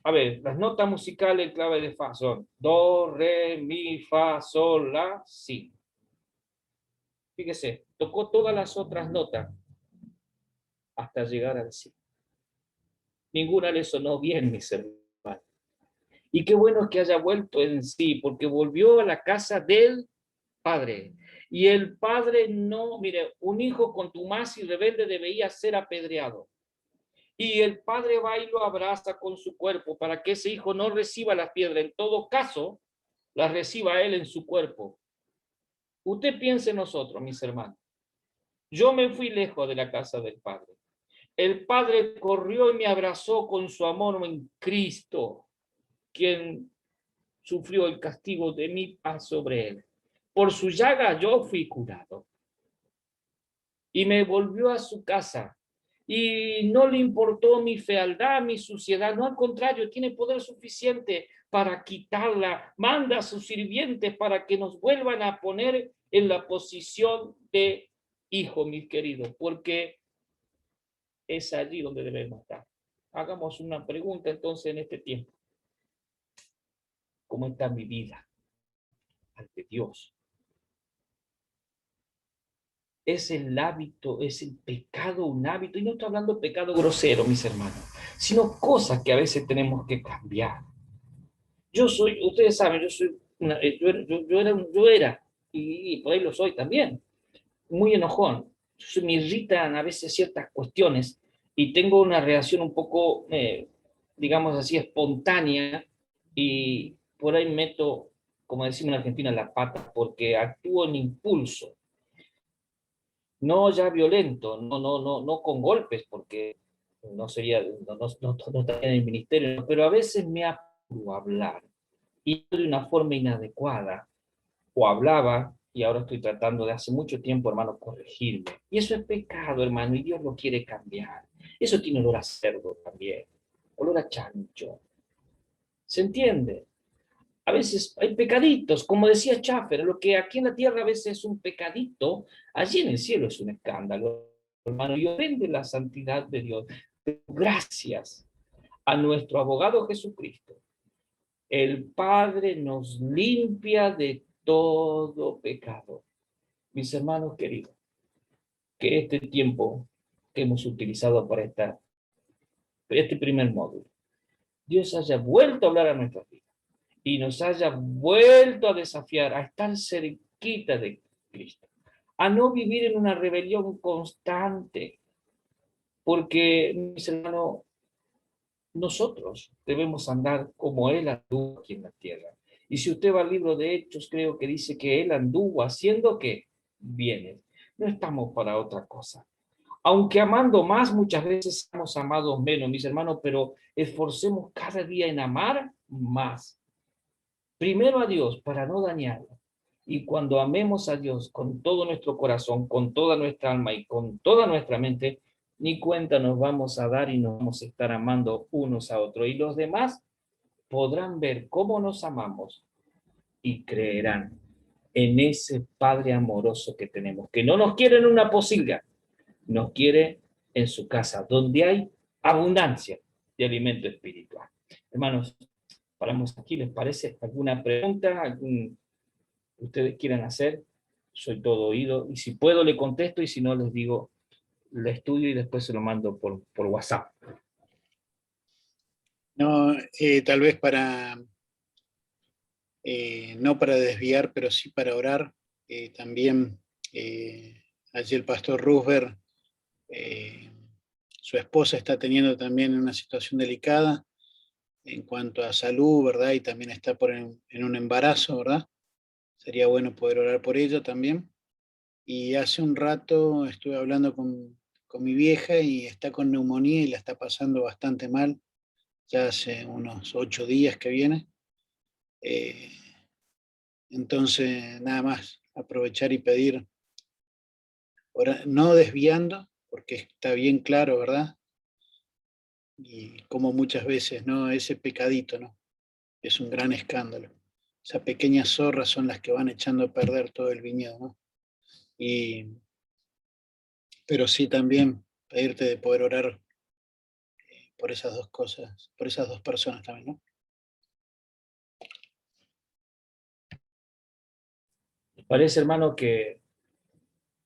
A ver, las notas musicales en clave de fa son do, re, mi, fa, sol, la, si. Fíjese, tocó todas las otras notas hasta llegar al si. Ninguna le sonó bien, mis hermanos. Y qué bueno es que haya vuelto en sí, porque volvió a la casa del padre. Y el padre no, mire, un hijo contumaz y rebelde debía ser apedreado. Y el padre va y lo abraza con su cuerpo para que ese hijo no reciba las piedras. En todo caso, las reciba él en su cuerpo. Usted piense en nosotros, mis hermanos. Yo me fui lejos de la casa del padre. El padre corrió y me abrazó con su amor en Cristo, quien sufrió el castigo de mi paz sobre él. Por su llaga yo fui curado. Y me volvió a su casa. Y no le importó mi fealdad, mi suciedad. No, al contrario, tiene poder suficiente para quitarla. Manda a sus sirvientes para que nos vuelvan a poner en la posición de hijo, mis queridos, porque es allí donde debemos estar. Hagamos una pregunta entonces en este tiempo. ¿Cómo está mi vida ante Dios? Es el hábito, es el pecado un hábito, y no estoy hablando de pecado grosero, mis hermanos, sino cosas que a veces tenemos que cambiar. Yo soy, ustedes saben, yo era, y por ahí lo soy también, muy enojón. Me irritan a veces ciertas cuestiones y tengo una reacción un poco, digamos así, espontánea, y por ahí meto, como decimos en Argentina, la pata, porque actúo en impulso. No ya violento, no con golpes, porque no sería, no estaría en el ministerio, pero a veces me apuro a hablar y de una forma inadecuada, o hablaba y ahora estoy tratando de hace mucho tiempo, hermano, corregirme. Y eso es pecado, hermano, y Dios lo quiere cambiar. Eso tiene olor a cerdo también, olor a chancho. ¿Se entiende? A veces hay pecaditos, como decía Schaffer, lo que aquí en la tierra a veces es un pecadito, allí en el cielo es un escándalo, hermano, y ofende la santidad de Dios. Gracias a nuestro abogado Jesucristo, el Padre nos limpia de todo pecado. Mis hermanos queridos, que este tiempo que hemos utilizado para este primer módulo, Dios haya vuelto a hablar a nuestras vidas y nos haya vuelto a desafiar a estar cerquita de Cristo, a no vivir en una rebelión constante, porque, mis hermanos, nosotros debemos andar como Él anduvo aquí en la tierra. Y si usted va al libro de Hechos, creo que dice que Él anduvo haciendo que bienes. No estamos para otra cosa. Aunque amando más, muchas veces hemos amado menos, mis hermanos, pero esforcemos cada día en amar más. Primero a Dios para no dañarlo. Y cuando amemos a Dios con todo nuestro corazón, con toda nuestra alma y con toda nuestra mente, ni cuenta nos vamos a dar y nos vamos a estar amando unos a otros. Y los demás podrán ver cómo nos amamos y creerán en ese Padre amoroso que tenemos, que no nos quiere en una pocilga, nos quiere en su casa, donde hay abundancia de alimento espiritual. Hermanos, paramos aquí, ¿les parece? ¿Alguna pregunta? ¿Algún ustedes quieran hacer? Soy todo oído. Y si puedo, le contesto, y si no, les digo, lo estudio y después se lo mando por WhatsApp. No, tal vez para, no para desviar, pero sí para orar. También allí el pastor Roosberg, su esposa está teniendo también una situación delicada en cuanto a salud, ¿verdad? Y también está en un embarazo, ¿verdad? Sería bueno poder orar por ella también. Y hace un rato estuve hablando con mi vieja y está con neumonía y la está pasando bastante mal. Ya hace unos 8 días que viene. Entonces, nada más, aprovechar y pedir, no desviando, porque está bien claro, ¿verdad? Y como muchas veces, ¿no? Ese pecadito, ¿no? Es un gran escándalo. Esas pequeñas zorras son las que van echando a perder todo el viñedo, ¿no? Pero sí también pedirte de poder orar por esas dos cosas, por esas dos personas también, ¿no? Parece, hermano, que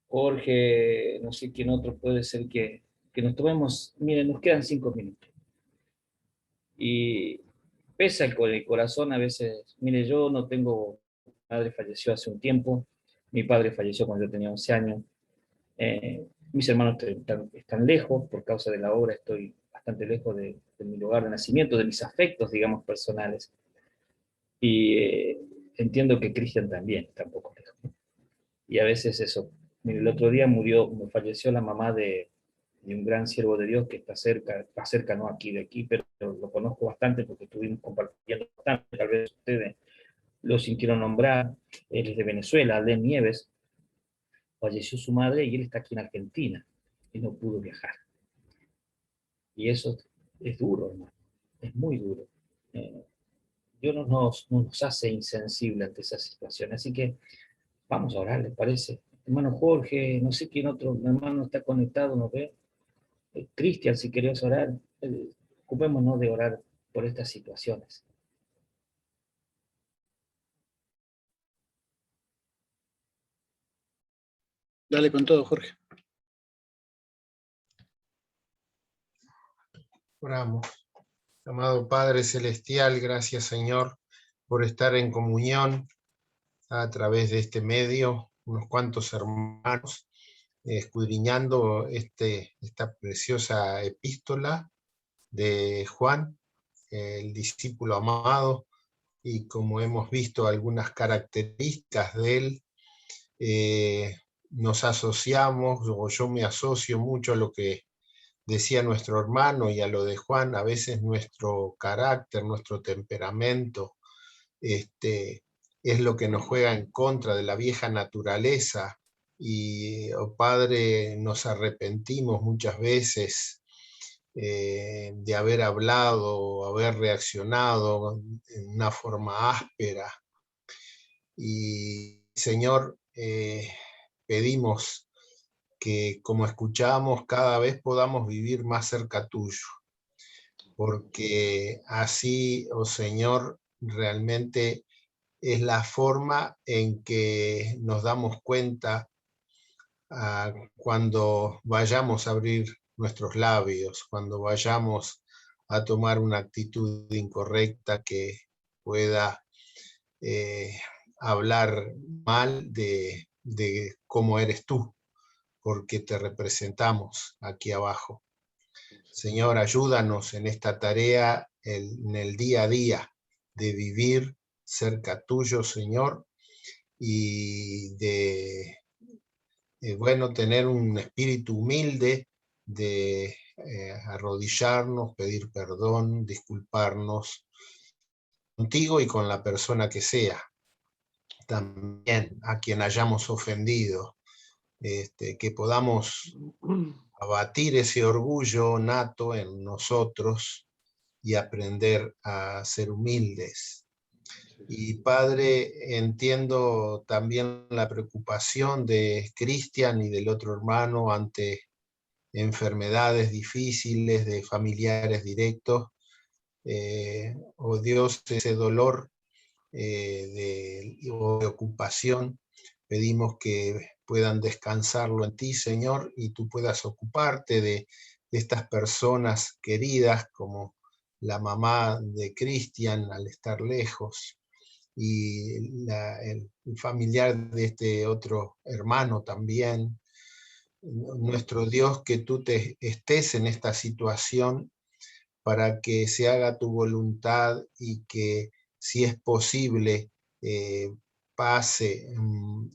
Jorge, no sé quién otro puede ser que nos tomemos, miren, nos quedan 5 minutos. Y pesa el corazón a veces. Mire, yo no tengo, mi madre falleció hace un tiempo, mi padre falleció cuando yo tenía 11 años. Mis hermanos están lejos, por causa de la obra estoy bastante lejos de mi lugar de nacimiento, de mis afectos, digamos, personales. Y entiendo que Cristian también está un poco lejos. Y a veces eso. Mire, el otro día falleció la mamá de un gran siervo de Dios que está cerca, no aquí de aquí, pero lo conozco bastante porque estuvimos compartiendo bastante. Tal vez ustedes lo sintieron nombrar. Él es de Venezuela, Alden Nieves. Falleció su madre y él está aquí en Argentina y no pudo viajar. Y eso es duro, hermano. Es muy duro. Dios no nos hace insensible ante esa situación. Así que vamos a orar, ¿les parece? Hermano Jorge, no sé quién otro hermano está conectado, ¿nos ve? Cristian, si querés orar, ocupémonos de orar por estas situaciones. Dale con todo, Jorge. Oramos. Amado Padre Celestial, gracias Señor por estar en comunión a través de este medio, unos cuantos hermanos, escudriñando esta preciosa epístola de Juan, el discípulo amado, y como hemos visto algunas características de él, nos asociamos, o yo me asocio mucho a lo que decía nuestro hermano y a lo de Juan. A veces nuestro carácter, nuestro temperamento, es lo que nos juega en contra de la vieja naturaleza. Y, oh Padre, nos arrepentimos muchas veces de haber hablado, haber reaccionado en una forma áspera. Y Señor, pedimos que como escuchamos cada vez podamos vivir más cerca tuyo, porque así, oh Señor, realmente es la forma en que nos damos cuenta cuando vayamos a abrir nuestros labios, cuando vayamos a tomar una actitud incorrecta que pueda hablar mal de cómo eres tú, porque te representamos aquí abajo. Señor, ayúdanos en esta tarea, en el día a día, de vivir cerca tuyo, Señor, y de bueno, tener un espíritu humilde de arrodillarnos, pedir perdón, disculparnos contigo y con la persona que sea, también a quien hayamos ofendido, que podamos abatir ese orgullo nato en nosotros y aprender a ser humildes. Y Padre, entiendo también la preocupación de Cristian y del otro hermano ante enfermedades difíciles de familiares directos. Oh Dios, ese dolor o de ocupación, pedimos que puedan descansarlo en ti, Señor, y tú puedas ocuparte de estas personas queridas, como la mamá de Cristian al estar lejos, y el familiar de este otro hermano también. Nuestro Dios, que tú estés en esta situación para que se haga tu voluntad y que, si es posible, pase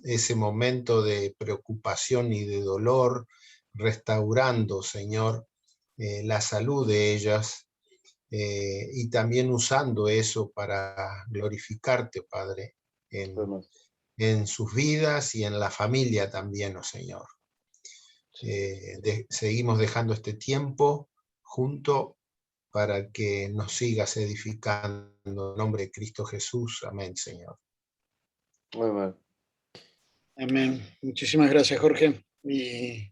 ese momento de preocupación y de dolor, restaurando, Señor, la salud de ellas, y también usando eso para glorificarte, Padre, en sus vidas y en la familia también, oh Señor. Seguimos dejando este tiempo junto para que nos sigas edificando en nombre de Cristo Jesús. Amén, Señor. Amén. Amén. Muchísimas gracias, Jorge. Y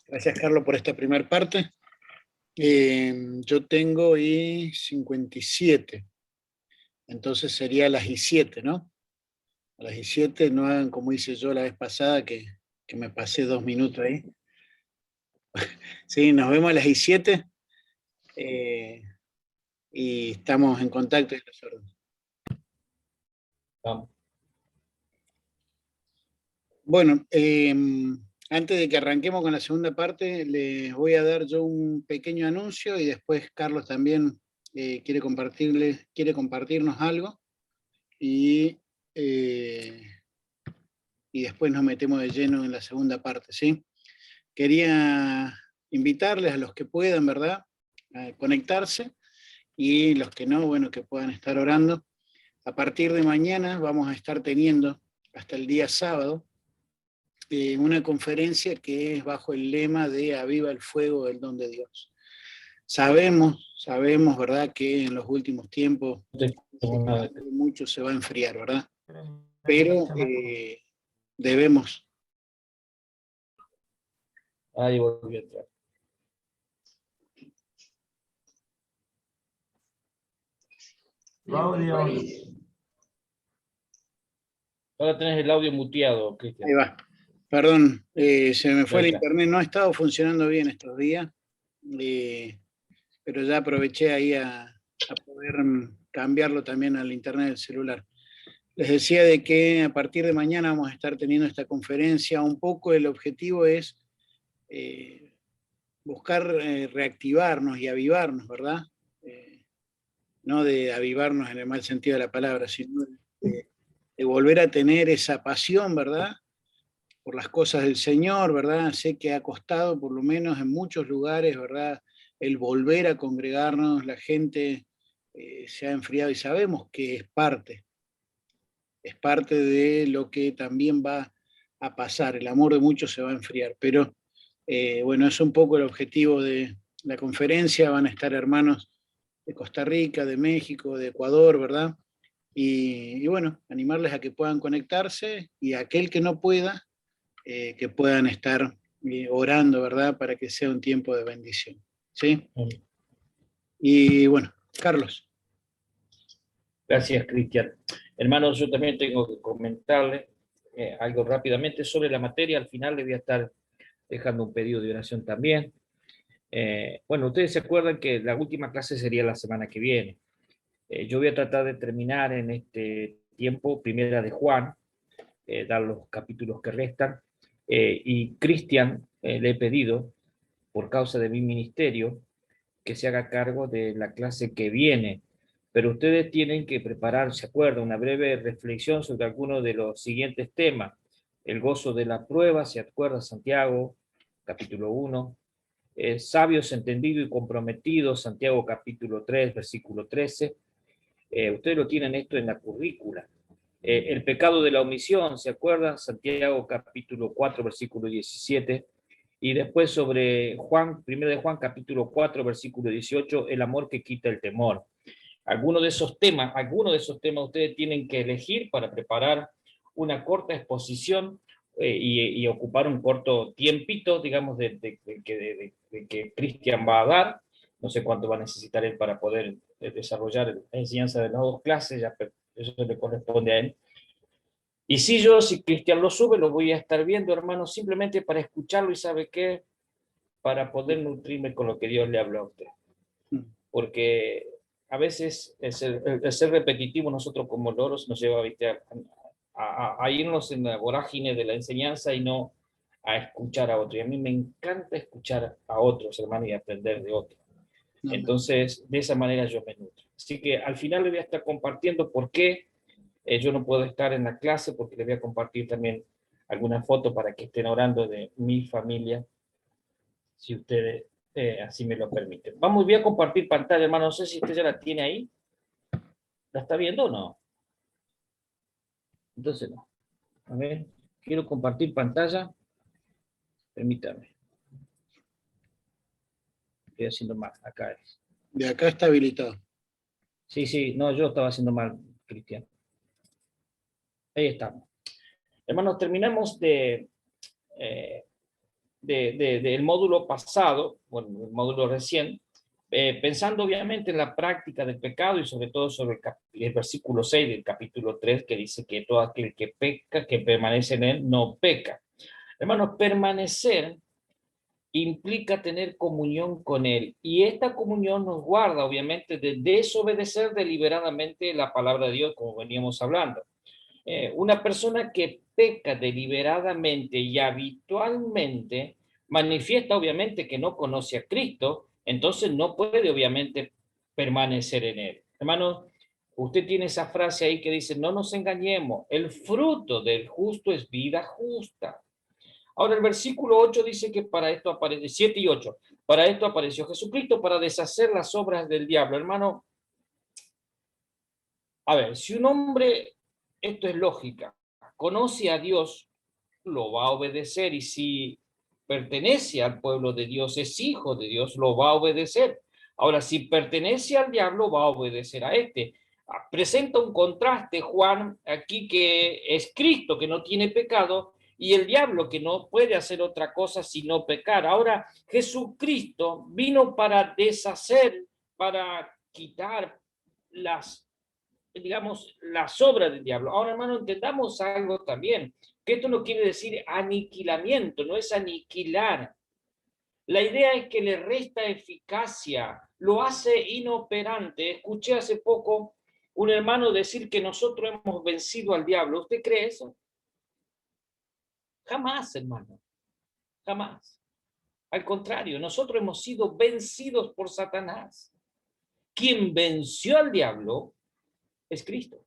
gracias, Carlos, por esta primera parte. Yo tengo I57. Entonces sería a las I7, ¿no? A las I7, no hagan como hice yo la vez pasada, que me pasé 2 minutos ahí. Sí, nos vemos a las I7 y estamos en contacto y en las órdenes. Vamos. Bueno, antes de que arranquemos con la segunda parte, les voy a dar yo un pequeño anuncio y después Carlos también quiere compartirnos algo y después nos metemos de lleno en la segunda parte, ¿sí? Quería invitarles a los que puedan, ¿verdad?, a conectarse, y los que no, bueno, que puedan estar orando. A partir de mañana vamos a estar teniendo hasta el día sábado una conferencia que es bajo el lema de Aviva el fuego del don de Dios. Sabemos, ¿verdad?, que en los últimos tiempos mucho se va a enfriar, ¿verdad? Pero debemos. Ahí volví a entrar. Audio. Ahora tenés el audio muteado, Cristian. Ahí va. Perdón, se me fue Ahí el está. internet, no ha estado funcionando bien estos días, pero ya aproveché ahí a poder cambiarlo también al internet del celular. Les decía de que a partir de mañana vamos a estar teniendo esta conferencia. Un poco el objetivo es buscar reactivarnos y avivarnos, ¿verdad? No de avivarnos en el mal sentido de la palabra, sino de volver a tener esa pasión, ¿verdad?, por las cosas del Señor, ¿verdad? Sé que ha costado, por lo menos en muchos lugares, ¿verdad?, el volver a congregarnos. La gente se ha enfriado y sabemos que es parte es parte de lo que también va a pasar. El amor de muchos se va a enfriar, pero bueno, es un poco el objetivo de la conferencia. Van a estar hermanos de Costa Rica, de México, de Ecuador, ¿verdad? Y bueno, animarles a que puedan conectarse y a aquel que no pueda, que puedan estar orando, ¿verdad? Para que sea un tiempo de bendición. ¿Sí? Y bueno, Carlos. Gracias, Cristian. Hermanos, yo también tengo que comentarle algo rápidamente sobre la materia. Al final le voy a estar dejando un pedido de oración también. Bueno, ustedes se acuerdan que la última clase sería la semana que viene. Yo voy a tratar de terminar en este tiempo, primera de Juan, dar los capítulos que restan. Y Cristian le he pedido, por causa de mi ministerio, que se haga cargo de la clase que viene. Pero ustedes tienen que preparar, ¿se acuerdan? Una breve reflexión sobre algunos de los siguientes temas. El gozo de la prueba, ¿se acuerda? Santiago, capítulo 1. Sabios, entendidos y comprometidos, Santiago capítulo 3, versículo 13. Ustedes lo tienen esto en la currícula. El pecado de la omisión, ¿se acuerdan? Santiago capítulo 4, versículo 17. Y después sobre Juan, 1 de Juan capítulo 4, versículo 18, el amor que quita el temor. Algunos de esos temas ustedes tienen que elegir para preparar una corta exposición y ocupar un corto tiempito, digamos, de que Cristian va a dar. No sé cuánto va a necesitar él para poder desarrollar la enseñanza de las dos clases, ya eso le corresponde a él. Y si Cristian lo sube, lo voy a estar viendo, hermano, simplemente para escucharlo y ¿sabe qué? Para poder nutrirme con lo que Dios le habla a usted. Porque a veces el ser repetitivo, nosotros como loros nos lleva a irnos en la vorágine de la enseñanza y no a escuchar a otros. Y a mí me encanta escuchar a otros, hermano, y aprender de otros. Entonces, de esa manera yo me nutro. Así que al final le voy a estar compartiendo por qué yo no puedo estar en la clase, porque le voy a compartir también alguna foto para que estén orando de mi familia, si ustedes así me lo permiten. Voy a compartir pantalla, hermano. No sé si usted ya la tiene ahí. ¿La está viendo o no? Entonces no. A ver, quiero compartir pantalla. Permítame. Estoy haciendo mal. Acá es. De acá está habilitado. Sí, no, yo estaba haciendo mal, Cristian. Ahí estamos. Hermanos, terminamos del módulo pasado, bueno, el módulo recién, pensando obviamente en la práctica del pecado y sobre todo sobre el versículo 6 del capítulo 3, que dice que todo aquel que peca, que permanece en él, no peca. Hermanos, permanecer implica tener comunión con él, y esta comunión nos guarda obviamente de desobedecer deliberadamente la palabra de Dios, como veníamos hablando. Una persona que peca deliberadamente y habitualmente manifiesta obviamente que no conoce a Cristo, entonces no puede obviamente permanecer en él. Hermanos, usted tiene esa frase ahí que dice, no nos engañemos, el fruto del justo es vida justa. Ahora el versículo 8 dice que para esto aparece, 7 y 8, para esto apareció Jesucristo para deshacer las obras del diablo. Hermano, a ver, si un hombre, esto es lógica, conoce a Dios, lo va a obedecer, y si pertenece al pueblo de Dios, es hijo de Dios, lo va a obedecer. Ahora, si pertenece al diablo, va a obedecer a este. Presenta un contraste, Juan, aquí, que es Cristo, que no tiene pecado, y el diablo, que no puede hacer otra cosa sino pecar. Ahora, Jesucristo vino para deshacer, para quitar las obras del diablo. Ahora, hermano, entendamos algo también, que esto no quiere decir aniquilamiento, no es aniquilar. La idea es que le resta eficacia, lo hace inoperante. Escuché hace poco un hermano decir que nosotros hemos vencido al diablo. ¿Usted cree eso? Jamás, hermano, jamás. Al contrario, nosotros hemos sido vencidos por Satanás. Quien venció al diablo es Cristo.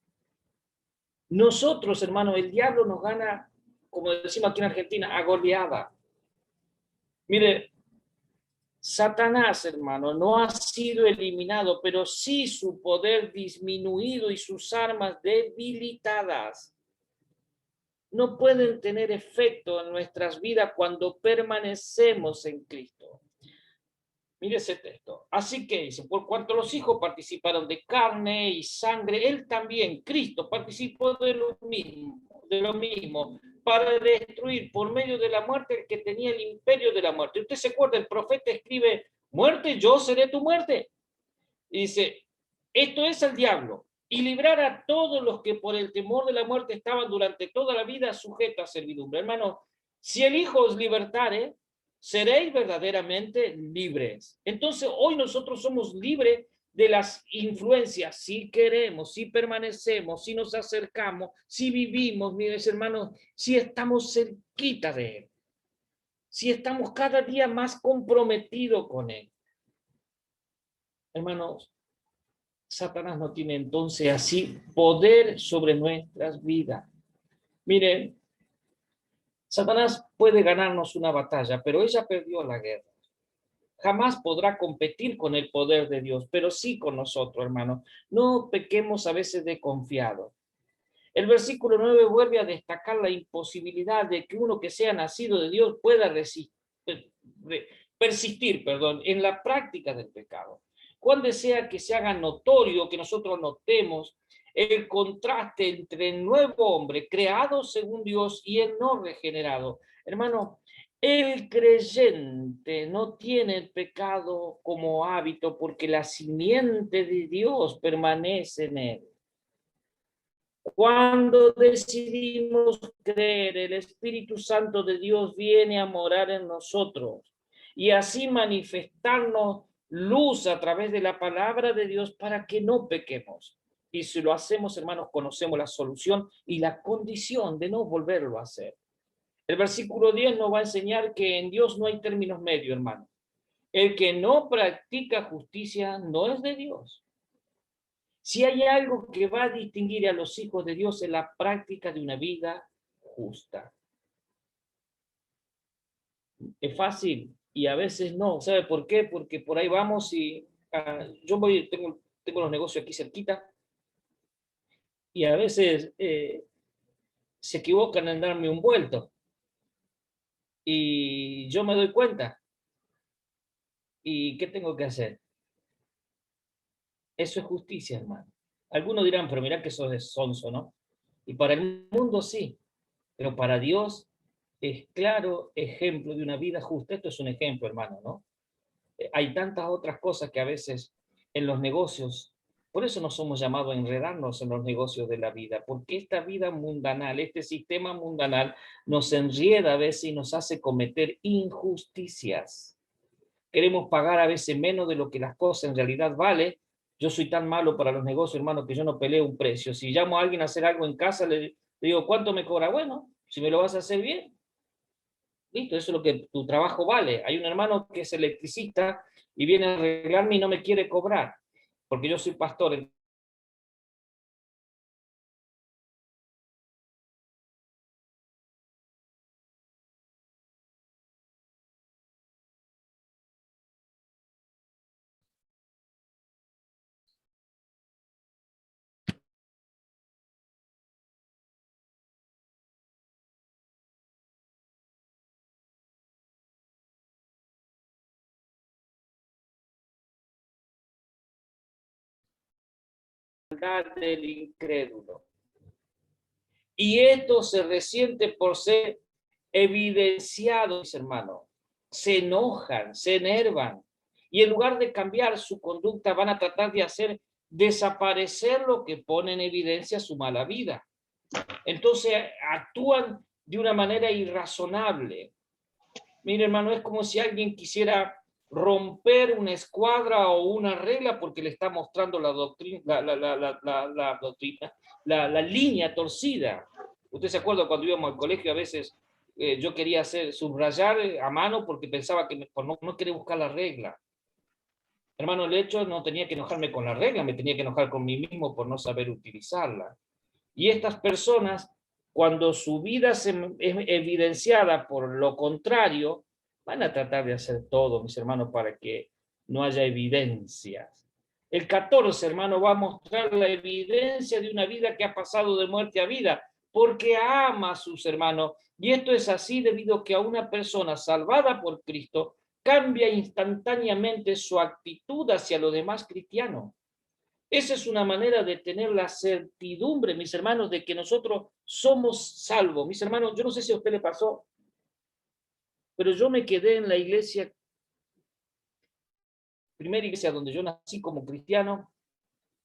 Nosotros, hermano, el diablo nos gana, como decimos aquí en Argentina, a goleada. Mire, Satanás, hermano, no ha sido eliminado, pero sí su poder disminuido y sus armas debilitadas. No pueden tener efecto en nuestras vidas cuando permanecemos en Cristo. Mire ese texto. Así que dice, por cuanto los hijos participaron de carne y sangre, él también, Cristo, participó de lo mismo, para destruir por medio de la muerte el que tenía el imperio de la muerte. Usted se acuerda, el profeta escribe, muerte, yo seré tu muerte. Y dice, esto es el diablo, y librar a todos los que por el temor de la muerte estaban durante toda la vida sujetos a servidumbre. Hermano, si el Hijo os libertare, seréis verdaderamente libres. Entonces, hoy nosotros somos libres de las influencias, si queremos, si permanecemos, si nos acercamos, si vivimos, mis hermanos, si estamos cerquita de Él, si estamos cada día más comprometidos con Él. Hermanos, Satanás no tiene entonces así poder sobre nuestras vidas. Miren, Satanás puede ganarnos una batalla, pero ella perdió la guerra. Jamás podrá competir con el poder de Dios, pero sí con nosotros, hermano. No pequemos a veces de confiado. El versículo 9 vuelve a destacar la imposibilidad de que uno que sea nacido de Dios pueda persistir en la práctica del pecado. Juan desea que se haga notorio, que nosotros notemos el contraste entre el nuevo hombre creado según Dios y el no regenerado. Hermano, el creyente no tiene el pecado como hábito porque la simiente de Dios permanece en él. Cuando decidimos creer, el Espíritu Santo de Dios viene a morar en nosotros y así manifestarnos luz a través de la palabra de Dios para que no pequemos. Y si lo hacemos, hermanos, conocemos la solución y la condición de no volverlo a hacer. El versículo 10 nos va a enseñar que en Dios no hay términos medios, hermano. El que no practica justicia no es de Dios. Si hay algo que va a distinguir a los hijos de Dios es la práctica de una vida justa. Es fácil y a veces no. ¿Sabe por qué? Porque por ahí vamos y yo tengo los negocios aquí cerquita y a veces se equivocan en darme un vuelto y yo me doy cuenta. ¿Y qué tengo que hacer? Eso es justicia, hermano. Algunos dirán, pero mirá que eso es sonso, ¿no? Y para el mundo sí, pero para Dios es claro ejemplo de una vida justa. Esto es un ejemplo, hermano, ¿no? Hay tantas otras cosas que a veces en los negocios, por eso no somos llamados a enredarnos en los negocios de la vida, porque esta vida mundanal, este sistema mundanal nos enrieda a veces y nos hace cometer injusticias. Queremos pagar a veces menos de lo que las cosas en realidad valen. Yo soy tan malo para los negocios, hermano, que yo no peleo un precio. Si llamo a alguien a hacer algo en casa, le digo, ¿cuánto me cobra? Bueno, si me lo vas a hacer bien, listo, eso es lo que tu trabajo vale. Hay un hermano que es electricista y viene a arreglarme y no me quiere cobrar, porque yo soy pastor. Del incrédulo. Y esto se resiente por ser evidenciado, mis hermanos. Se enojan, se enervan. Y en lugar de cambiar su conducta, van a tratar de hacer desaparecer lo que pone en evidencia su mala vida. Entonces actúan de una manera irrazonable. Mire, hermano, es como si alguien quisiera romper una escuadra o una regla porque le está mostrando la doctrina, la línea torcida. Usted se acuerda cuando íbamos al colegio, a veces yo quería subrayar a mano porque pensaba que por no quería buscar la regla. Hermano, el hecho no tenía que enojarme con la regla, me tenía que enojar con mí mismo por no saber utilizarla. Y estas personas, cuando su vida es evidenciada por lo contrario, van a tratar de hacer todo, mis hermanos, para que no haya evidencias. El 14, hermano, va a mostrar la evidencia de una vida que ha pasado de muerte a vida, porque ama a sus hermanos. Y esto es así debido a que a una persona salvada por Cristo cambia instantáneamente su actitud hacia los demás cristianos. Esa es una manera de tener la certidumbre, mis hermanos, de que nosotros somos salvos. Mis hermanos, yo no sé si a usted le pasó, pero yo me quedé en la iglesia, primera iglesia donde yo nací como cristiano,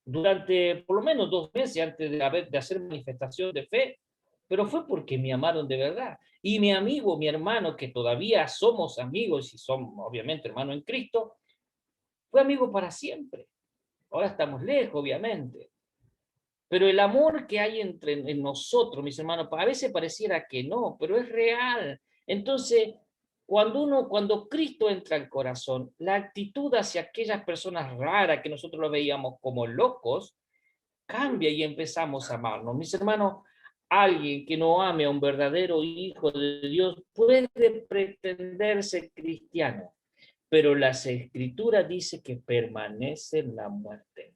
durante por lo menos 2 meses antes de hacer manifestación de fe, pero fue porque me amaron de verdad. Y mi amigo, mi hermano, que todavía somos amigos y somos obviamente hermanos en Cristo, fue amigo para siempre. Ahora estamos lejos, obviamente. Pero el amor que hay en nosotros, mis hermanos, a veces pareciera que no, pero es real. Entonces, cuando Cristo entra al corazón, la actitud hacia aquellas personas raras que nosotros lo veíamos como locos, cambia y empezamos a amarnos. Mis hermanos, alguien que no ame a un verdadero hijo de Dios puede pretender ser cristiano, pero las escrituras dice que permanece en la muerte.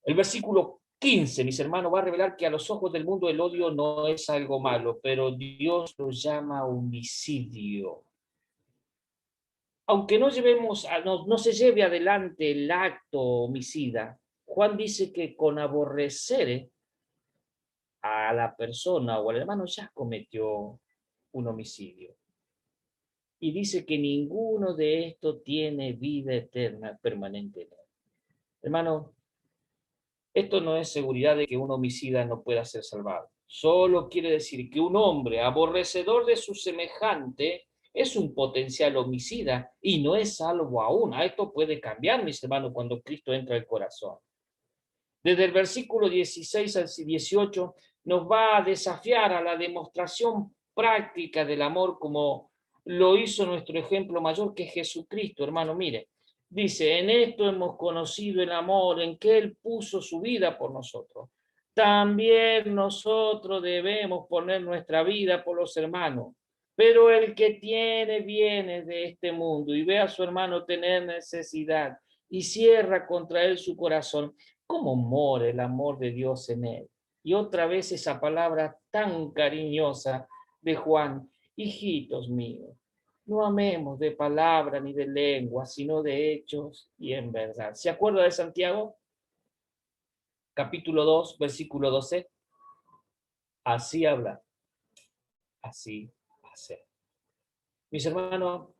El versículo 15, mis hermanos, va a revelar que a los ojos del mundo el odio no es algo malo, pero Dios lo llama homicidio. Aunque no se lleve adelante el acto homicida, Juan dice que con aborrecer a la persona o al hermano ya cometió un homicidio. Y dice que ninguno de estos tiene vida eterna permanente. Hermano, esto no es seguridad de que un homicida no pueda ser salvado. Solo quiere decir que un hombre aborrecedor de su semejante es un potencial homicida y no es salvo aún. Esto puede cambiar, mis hermanos, cuando Cristo entra al corazón. Desde el versículo 16 al 18 nos va a desafiar a la demostración práctica del amor como lo hizo nuestro ejemplo mayor, que es Jesucristo. Hermano, mire, dice, en esto hemos conocido el amor, en que Él puso su vida por nosotros. También nosotros debemos poner nuestra vida por los hermanos. Pero el que tiene bienes de este mundo y ve a su hermano tener necesidad y cierra contra él su corazón, ¿cómo mora el amor de Dios en él? Y otra vez esa palabra tan cariñosa de Juan, hijitos míos, no amemos de palabra ni de lengua, sino de hechos y en verdad. ¿Se acuerda de Santiago? Capítulo 2, versículo 12. Así habla, así hacer. Mis hermanos,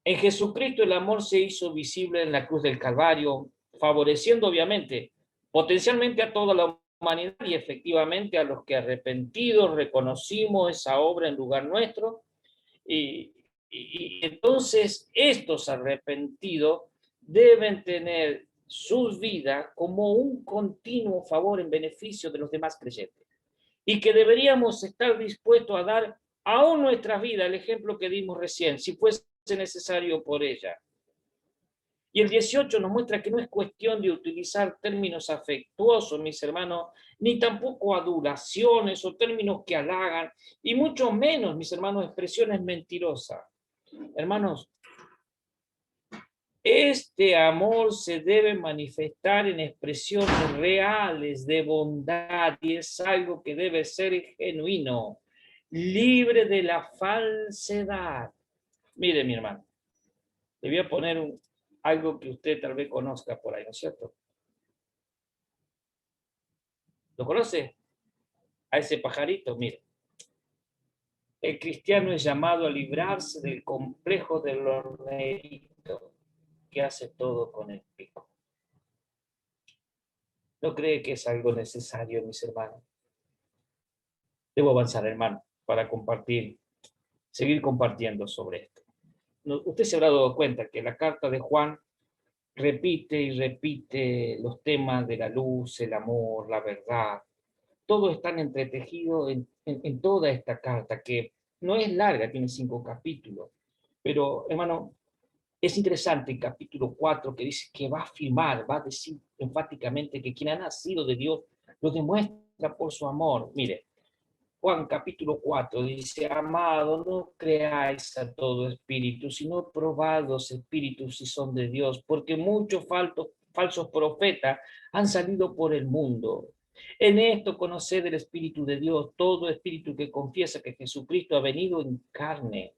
en Jesucristo el amor se hizo visible en la cruz del Calvario, favoreciendo obviamente, potencialmente a toda la humanidad y efectivamente a los que arrepentidos reconocimos esa obra en lugar nuestro. Y entonces estos arrepentidos deben tener sus vidas como un continuo favor en beneficio de los demás creyentes. Y que deberíamos estar dispuestos a dar aún nuestras vidas, el ejemplo que dimos recién, si fuese necesario por ella. Y el 18 nos muestra que no es cuestión de utilizar términos afectuosos, mis hermanos, ni tampoco adulaciones o términos que halagan, y mucho menos, mis hermanos, expresiones mentirosas. Hermanos, este amor se debe manifestar en expresiones reales de bondad y es algo que debe ser genuino, libre de la falsedad. Mire, mi hermano, le voy a poner algo que usted tal vez conozca por ahí, ¿no es cierto? ¿Lo conoce? A ese pajarito, mire. El cristiano es llamado a librarse del complejo del hornerito que hace todo con el pico. ¿No cree que es algo necesario, mis hermanos? Debo avanzar, hermano, para seguir compartiendo sobre esto. Usted se habrá dado cuenta que la carta de Juan repite y repite los temas de la luz, el amor, la verdad. Todo está entretejido en toda esta carta, que no es larga, tiene 5 capítulos. Pero, hermano, es interesante el capítulo 4 que dice que va a afirmar, va a decir enfáticamente que quien ha nacido de Dios lo demuestra por su amor. Mire, Juan capítulo 4 dice, amado, no creáis a todo espíritu, sino probad los espíritus si son de Dios, porque muchos falsos profetas han salido por el mundo. En esto conoced el Espíritu de Dios. Todo espíritu que confiesa que Jesucristo ha venido en carne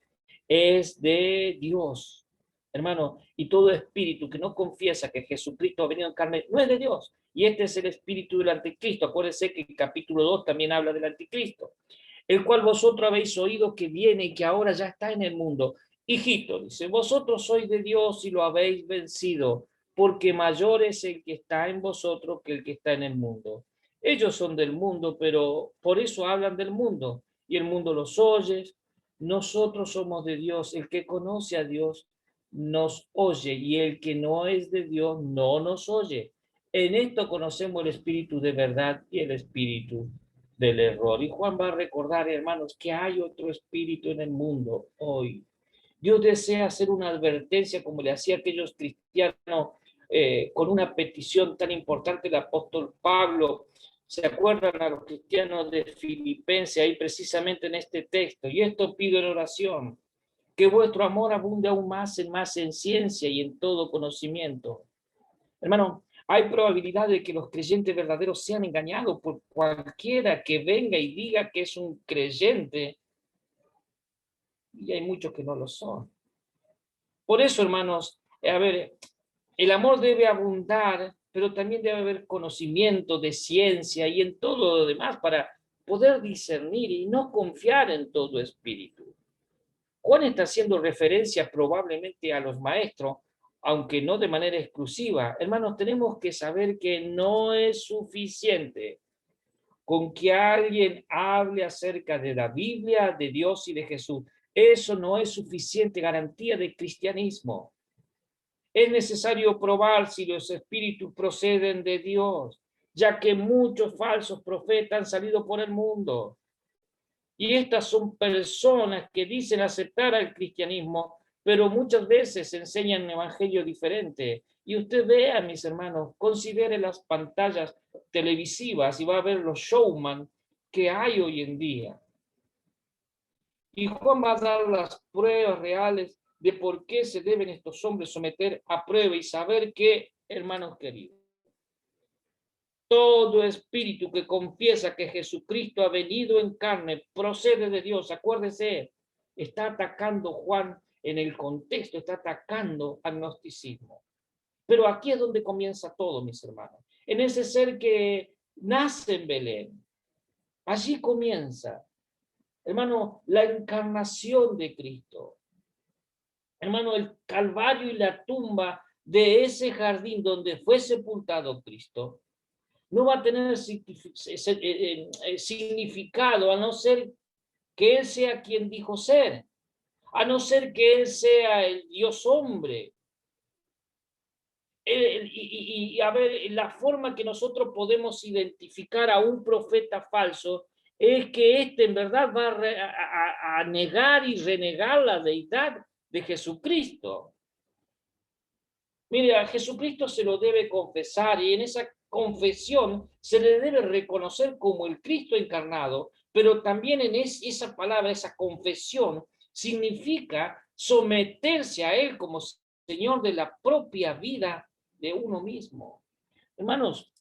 es de Dios. Hermano, y todo espíritu que no confiesa que Jesucristo ha venido en carne no es de Dios. Y este es el espíritu del anticristo. Acuérdense que el capítulo 2 también habla del anticristo, el cual vosotros habéis oído que viene y que ahora ya está en el mundo. Hijito, dice, vosotros sois de Dios y lo habéis vencido, porque mayor es el que está en vosotros que el que está en el mundo. Ellos son del mundo, pero por eso hablan del mundo, y el mundo los oye. Nosotros somos de Dios. El que conoce a Dios nos oye, y el que no es de Dios no nos oye. En esto conocemos el espíritu de verdad y el espíritu del error. Y Juan va a recordar, hermanos, que hay otro espíritu en el mundo hoy. Dios desea hacer una advertencia como le hacía a aquellos cristianos con una petición tan importante el apóstol Pablo. ¿Se acuerdan a los cristianos de Filipenses ahí precisamente en este texto? Y esto pido en oración, que vuestro amor abunde aún más en ciencia y en todo conocimiento. Hermano, hay probabilidad de que los creyentes verdaderos sean engañados por cualquiera que venga y diga que es un creyente, y hay muchos que no lo son. Por eso, hermanos, a ver, el amor debe abundar, pero también debe haber conocimiento de ciencia y en todo lo demás para poder discernir y no confiar en todo espíritu. Juan está haciendo referencia probablemente a los maestros, aunque no de manera exclusiva. Hermanos, tenemos que saber que no es suficiente con que alguien hable acerca de la Biblia, de Dios y de Jesús. Eso no es suficiente garantía de cristianismo. Es necesario probar si los espíritus proceden de Dios, ya que muchos falsos profetas han salido por el mundo. Y estas son personas que dicen aceptar al cristianismo, pero muchas veces enseñan un evangelio diferente. Y usted vea, mis hermanos, considere las pantallas televisivas y va a ver los showman que hay hoy en día. Y Juan va a dar las pruebas reales de por qué se deben estos hombres someter a prueba y saber que, hermanos queridos, todo espíritu que confiesa que Jesucristo ha venido en carne procede de Dios. Acuérdese, está atacando Juan en el contexto, está atacando al gnosticismo. Pero aquí es donde comienza todo, mis hermanos. En ese ser que nace en Belén. Allí comienza, hermano, la encarnación de Cristo. Hermano, el Calvario y la tumba de ese jardín donde fue sepultado Cristo no va a tener significado a no ser que Él sea quien dijo ser, a no ser que Él sea el Dios hombre. Y a ver, la forma que nosotros podemos identificar a un profeta falso es que éste en verdad va a negar y renegar la deidad de Jesucristo. Mire, a Jesucristo se lo debe confesar y en esa confesión se le debe reconocer como el Cristo encarnado, pero también en esa palabra, esa confesión, significa someterse a Él como Señor de la propia vida de uno mismo. Hermanos,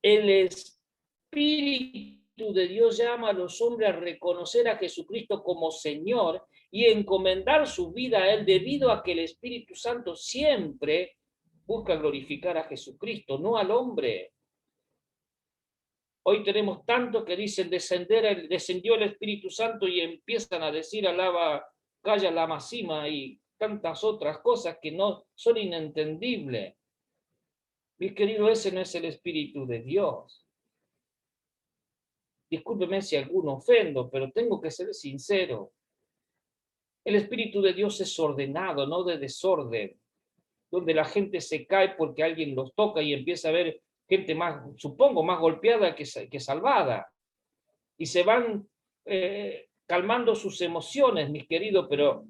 el Espíritu de Dios llama a los hombres a reconocer a Jesucristo como Señor y encomendar su vida a Él debido a que el Espíritu Santo siempre busca glorificar a Jesucristo, no al hombre. Hoy tenemos tanto que dicen descendió el Espíritu Santo y empiezan a decir alaba, calla la masima y tantas otras cosas que no son inentendibles. Mis queridos, ese no es el Espíritu de Dios. Discúlpeme si alguno ofendo, pero tengo que ser sincero. El Espíritu de Dios es ordenado, no de desorden, donde la gente se cae porque alguien los toca y empieza a ver gente más, supongo, más golpeada que salvada. Y se van calmando sus emociones, mis queridos, pero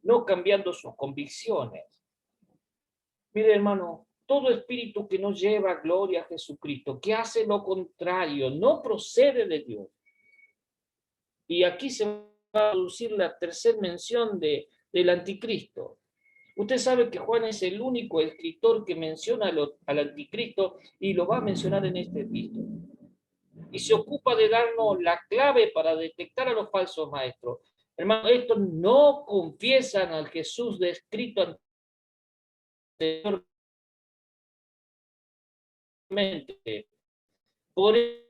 no cambiando sus convicciones. Mire, hermano, todo espíritu que no lleva gloria a Jesucristo, que hace lo contrario, no procede de Dios. Y aquí se va a producir la tercera mención del anticristo. Usted sabe que Juan es el único escritor que menciona al anticristo y lo va a mencionar en este epístola. Y se ocupa de darnos la clave para detectar a los falsos maestros. Hermano, estos no confiesan al Jesús descrito anteriormente. Por el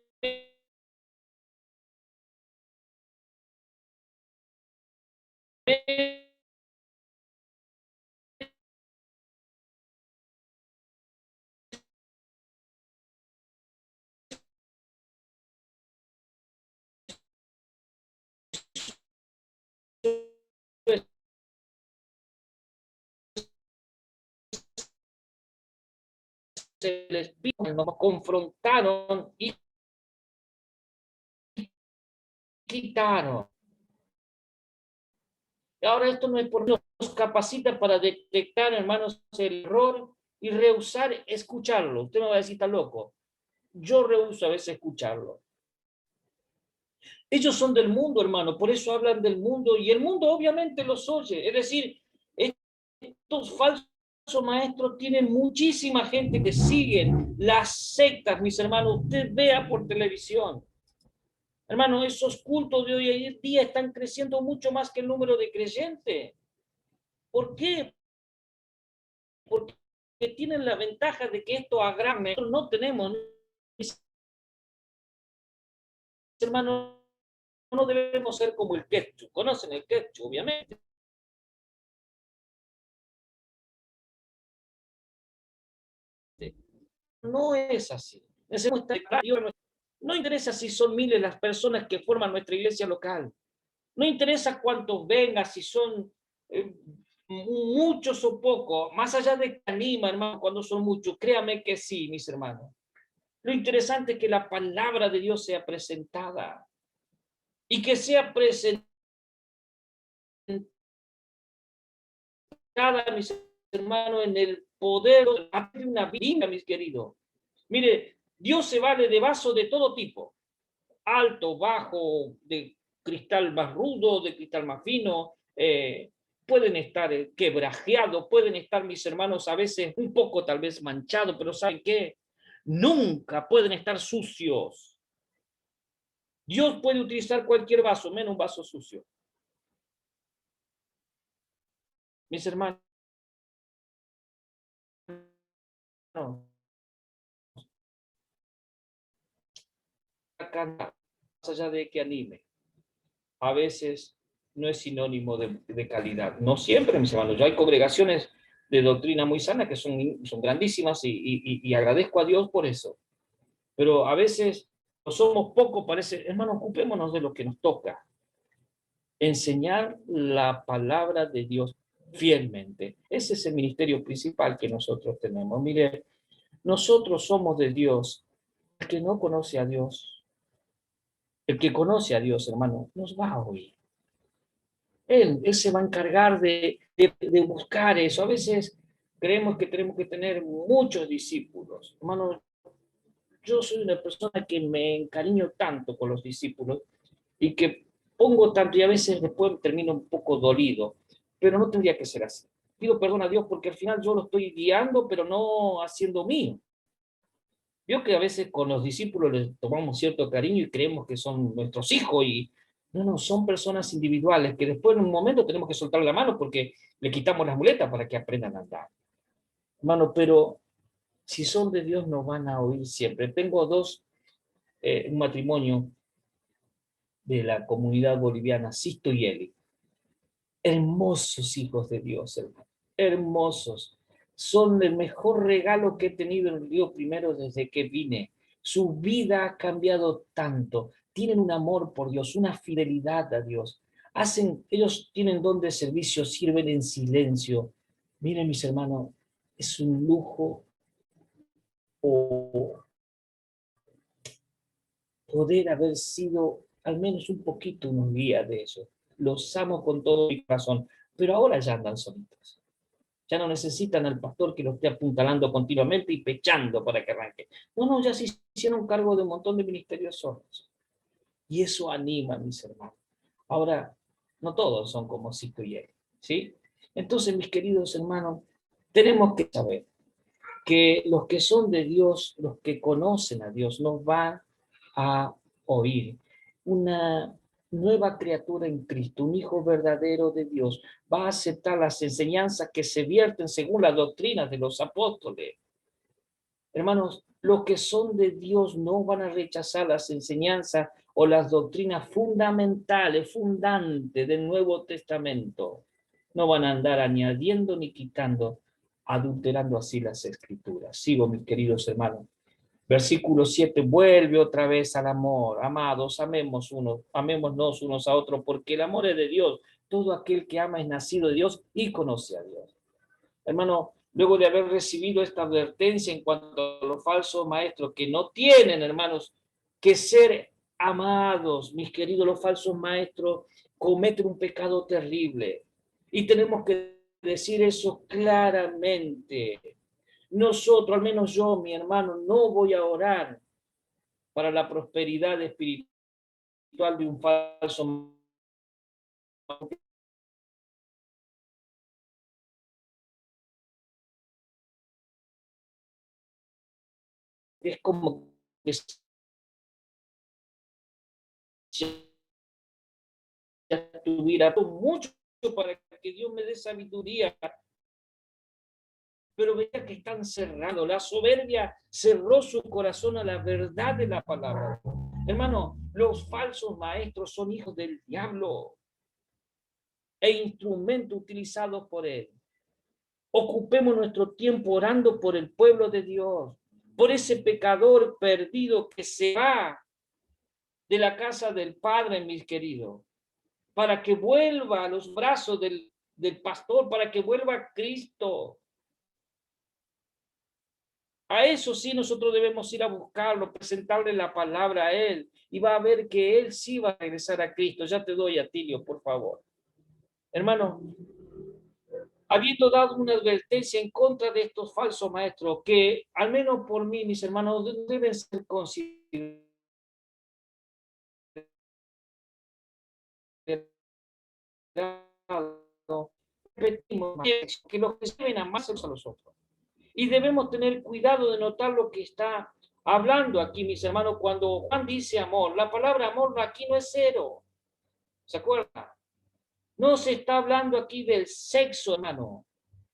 Espíritu nos confrontaron y quitaron. Y ahora esto no es por nos capacita para detectar, hermanos, el error y rehusar escucharlo. Usted me va a decir, está loco. Yo rehuso a veces escucharlo. Ellos son del mundo, hermano, por eso hablan del mundo y el mundo obviamente los oye. Es decir, estos falsos maestros tienen muchísima gente que siguen las sectas, mis hermanos. Usted vea por televisión. Hermano, esos cultos de hoy en día están creciendo mucho más que el número de creyentes. ¿Por qué? Porque tienen la ventaja de que esto agrame. Nosotros no tenemos, hermano, no debemos ser como el ketchup. ¿Conocen el ketchup? Obviamente. No es así. No interesa si son miles las personas que forman nuestra iglesia local. No interesa cuántos vengan, si son muchos o pocos. Más allá de que anima, hermano, cuando son muchos. Créame que sí, mis hermanos. Lo interesante es que la palabra de Dios sea presentada. Y que sea presentada, mis hermanos, en el poder de una Biblia, mis queridos. Mire, Dios se vale de vasos de todo tipo. Alto, bajo, de cristal más rudo, de cristal más fino. Pueden estar quebrajeados, pueden estar, mis hermanos, a veces un poco tal vez manchados, pero ¿saben qué? Nunca pueden estar sucios. Dios puede utilizar cualquier vaso, menos un vaso sucio. Mis hermanos, más allá de que anime, a veces no es sinónimo de calidad. No siempre, mis hermanos. Ya hay congregaciones de doctrina muy sana que son grandísimas y agradezco a Dios por eso. Pero a veces no somos pocos, parece, hermanos, ocupémonos de lo que nos toca. Enseñar la palabra de Dios fielmente. Ese es el ministerio principal que nosotros tenemos. Mire, nosotros somos de Dios. El que no conoce a Dios, el que conoce a Dios, hermano, nos va a oír. Él se va a encargar de buscar eso. A veces creemos que tenemos que tener muchos discípulos. Hermano, yo soy una persona que me encariño tanto con los discípulos y que pongo tanto y a veces después termino un poco dolido, pero no tendría que ser así. Pido perdón a Dios porque al final yo lo estoy guiando, pero no haciendo mío. Veo que a veces con los discípulos les tomamos cierto cariño y creemos que son nuestros hijos y no, son personas individuales que después en un momento tenemos que soltar la mano porque le quitamos las muletas para que aprendan a andar. Hermano, pero si son de Dios nos van a oír siempre. Tengo un matrimonio de la comunidad boliviana, Sisto y Eli. Hermosos hijos de Dios, hermano. Hermosos. Son el mejor regalo que he tenido en el Río Primero desde que vine. Su vida ha cambiado tanto. Tienen un amor por Dios, una fidelidad a Dios. Ellos tienen don de servicio, sirven en silencio. Miren, mis hermanos, es un lujo poder haber sido al menos un poquito unos guías de eso. Los amo con todo mi corazón, pero ahora ya andan solitos. Ya no necesitan al pastor que los esté apuntalando continuamente y pechando para que arranque. Ya se hicieron cargo de un montón de ministerios solos. Y eso anima, mis hermanos. Ahora, no todos son como Sisto y él, ¿sí? Entonces, mis queridos hermanos, tenemos que saber que los que son de Dios, los que conocen a Dios, nos van a oír. Una nueva criatura en Cristo, un hijo verdadero de Dios, va a aceptar las enseñanzas que se vierten según la doctrina de los apóstoles. Hermanos, los que son de Dios no van a rechazar las enseñanzas o las doctrinas fundamentales, fundantes del Nuevo Testamento. No van a andar añadiendo ni quitando, adulterando así las Escrituras. Sigo, mis queridos hermanos. Versículo 7, vuelve otra vez al amor. Amados, amémonos unos a otros, porque el amor es de Dios. Todo aquel que ama es nacido de Dios y conoce a Dios. Hermano, luego de haber recibido esta advertencia en cuanto a los falsos maestros que no tienen, hermanos, que ser amados, mis queridos, los falsos maestros cometen un pecado terrible. Y tenemos que decir eso claramente. Nosotros, al menos yo, mi hermano, no voy a orar para la prosperidad espiritual de un falso maestro. Es como que ya tuviera mucho para que Dios me dé sabiduría, pero veía que están cerrados. La soberbia cerró su corazón a la verdad de la palabra. Hermano, los falsos maestros son hijos del diablo e instrumentos utilizados por él. Ocupemos nuestro tiempo orando por el pueblo de Dios, por ese pecador perdido que se va de la casa del Padre, mis queridos, para que vuelva a los brazos del pastor, para que vuelva a Cristo. A eso sí nosotros debemos ir a buscarlo, presentarle la palabra a él, y va a ver que él sí va a regresar a Cristo. Ya te doy a Tilio, por favor. Hermano, habiendo dado una advertencia en contra de estos falsos maestros, que al menos por mí, mis hermanos, deben ser considerados. Repetimos que los que deben amarse a los otros. Y debemos tener cuidado de notar lo que está hablando aquí, mis hermanos, cuando Juan dice amor. La palabra amor aquí no es cero. ¿Se acuerdan? No se está hablando aquí del sexo, hermano.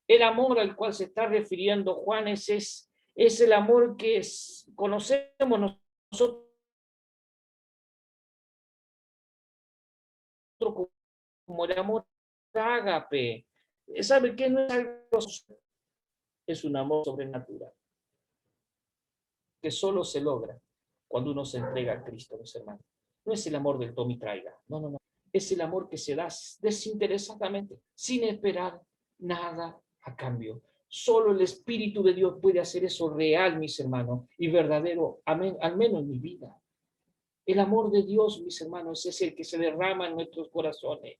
El amor al cual se está refiriendo Juan es el amor que conocemos nosotros como el amor ágape. ¿Sabe qué? No es algo, es un amor sobrenatural que solo se logra cuando uno se entrega a Cristo, mis hermanos. No es el amor del tome y traiga, no. Es el amor que se da desinteresadamente, sin esperar nada a cambio. Solo el Espíritu de Dios puede hacer eso real, mis hermanos, y verdadero, amén, al menos en mi vida. El amor de Dios, mis hermanos, es el que se derrama en nuestros corazones.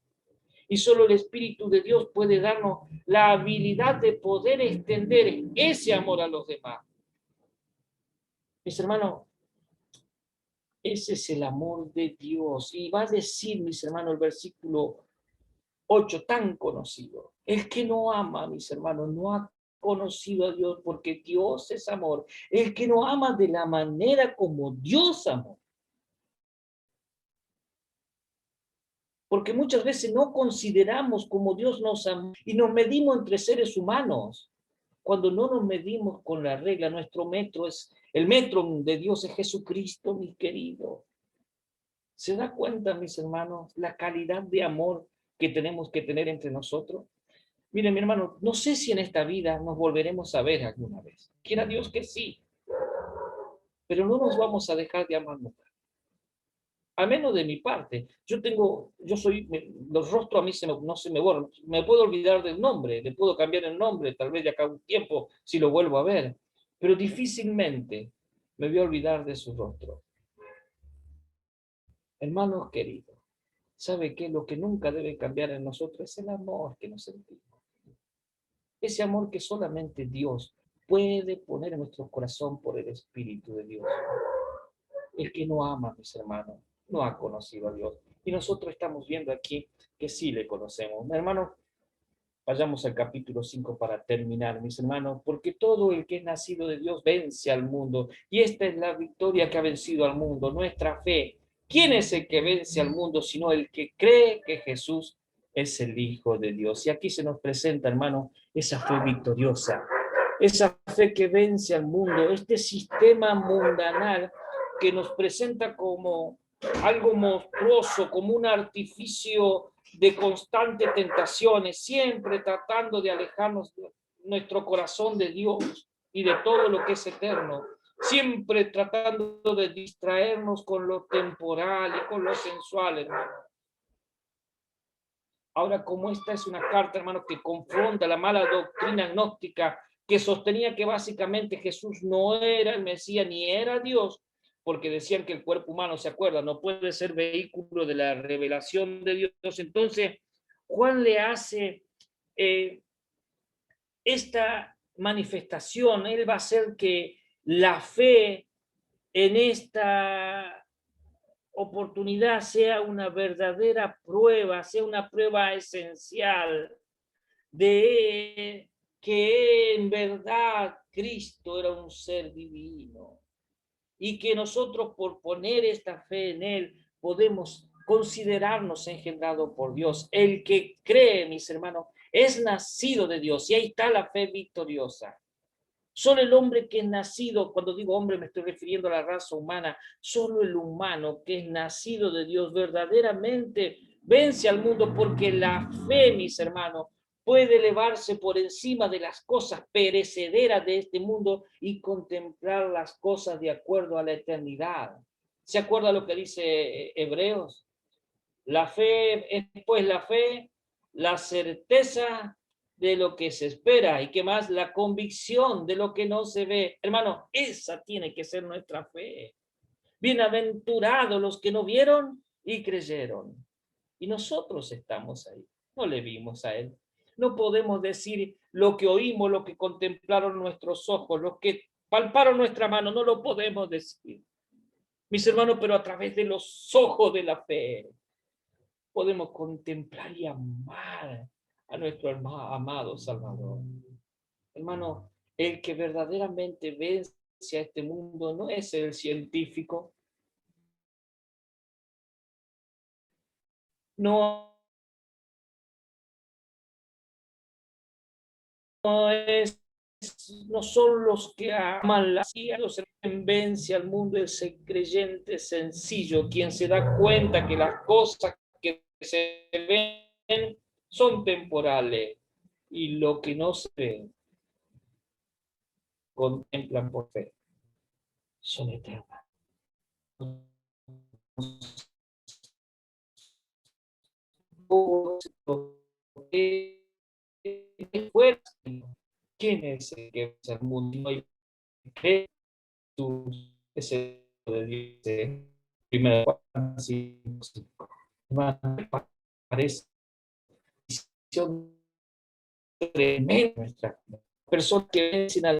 Y solo el Espíritu de Dios puede darnos la habilidad de poder extender ese amor a los demás. Mis hermanos, ese es el amor de Dios. Y va a decir, mis hermanos, el versículo 8, tan conocido. El que no ama, mis hermanos, no ha conocido a Dios, porque Dios es amor. El que no ama de la manera como Dios amó. Porque muchas veces no consideramos como Dios nos amó y nos medimos entre seres humanos. Cuando no nos medimos con la regla, el metro de Dios es Jesucristo, mi querido. ¿Se da cuenta, mis hermanos, la calidad de amor que tenemos que tener entre nosotros? Miren, mi hermano, no sé si en esta vida nos volveremos a ver alguna vez. Quiera Dios que sí. Pero no nos vamos a dejar de amar nunca. Al menos de mi parte. Los rostros a mí no se me borran. Me puedo olvidar del nombre, le puedo cambiar el nombre, tal vez de acá a un tiempo, si lo vuelvo a ver. Pero difícilmente me voy a olvidar de su rostro. Hermanos queridos, ¿sabe qué? Lo que nunca debe cambiar en nosotros es el amor que nos sentimos. Ese amor que solamente Dios puede poner en nuestro corazón por el Espíritu de Dios. El que no ama, mis hermanos, no ha conocido a Dios. Y nosotros estamos viendo aquí que sí le conocemos. Hermano, vayamos al capítulo 5 para terminar, mis hermanos, porque todo el que es nacido de Dios vence al mundo, y esta es la victoria que ha vencido al mundo, nuestra fe. ¿Quién es el que vence al mundo sino el que cree que Jesús es el Hijo de Dios? Y aquí se nos presenta, hermano, esa fe victoriosa, esa fe que vence al mundo, este sistema mundanal que nos presenta como algo monstruoso, como un artificio de constantes tentaciones, siempre tratando de alejarnos de nuestro corazón de Dios y de todo lo que es eterno, siempre tratando de distraernos con lo temporal y con lo sensual, hermano. Ahora, como esta es una carta, hermano, que confronta la mala doctrina gnóstica que sostenía que básicamente Jesús no era el Mesías ni era Dios, porque decían que el cuerpo humano, ¿se acuerdan?, no puede ser vehículo de la revelación de Dios. Entonces, Juan le hace esta manifestación, él va a hacer que la fe en esta oportunidad sea una verdadera prueba, sea una prueba esencial de que en verdad Cristo era un ser divino y que nosotros por poner esta fe en Él podemos considerarnos engendrados por Dios. El que cree, mis hermanos, es nacido de Dios y ahí está la fe victoriosa. Solo el hombre que es nacido, cuando digo hombre me estoy refiriendo a la raza humana, solo el humano que es nacido de Dios verdaderamente vence al mundo, porque la fe, mis hermanos, puede elevarse por encima de las cosas perecederas de este mundo y contemplar las cosas de acuerdo a la eternidad. ¿Se acuerda lo que dice Hebreos? La fe es pues la fe, la certeza de lo que se espera, y qué más, la convicción de lo que no se ve. Hermano, esa tiene que ser nuestra fe. Bienaventurados los que no vieron y creyeron. Y nosotros estamos ahí, no le vimos a él. No podemos decir lo que oímos, lo que contemplaron nuestros ojos, lo que palparon nuestra mano, no lo podemos decir, mis hermanos, pero a través de los ojos de la fe podemos contemplar y amar a nuestro amado Salvador. Hermano, el que verdaderamente vence a este mundo no es el científico, no son los que aman la ciencia, los que vence al mundo, es el creyente sencillo, quien se da cuenta que las cosas que se ven son temporales y lo que no se ve, contemplan por fe, son eternas. ¿Quién es el que vence al mundo? Jesús es el de Dios. Primero Juan 5:5. Parece tremenda nuestra persona que vencen al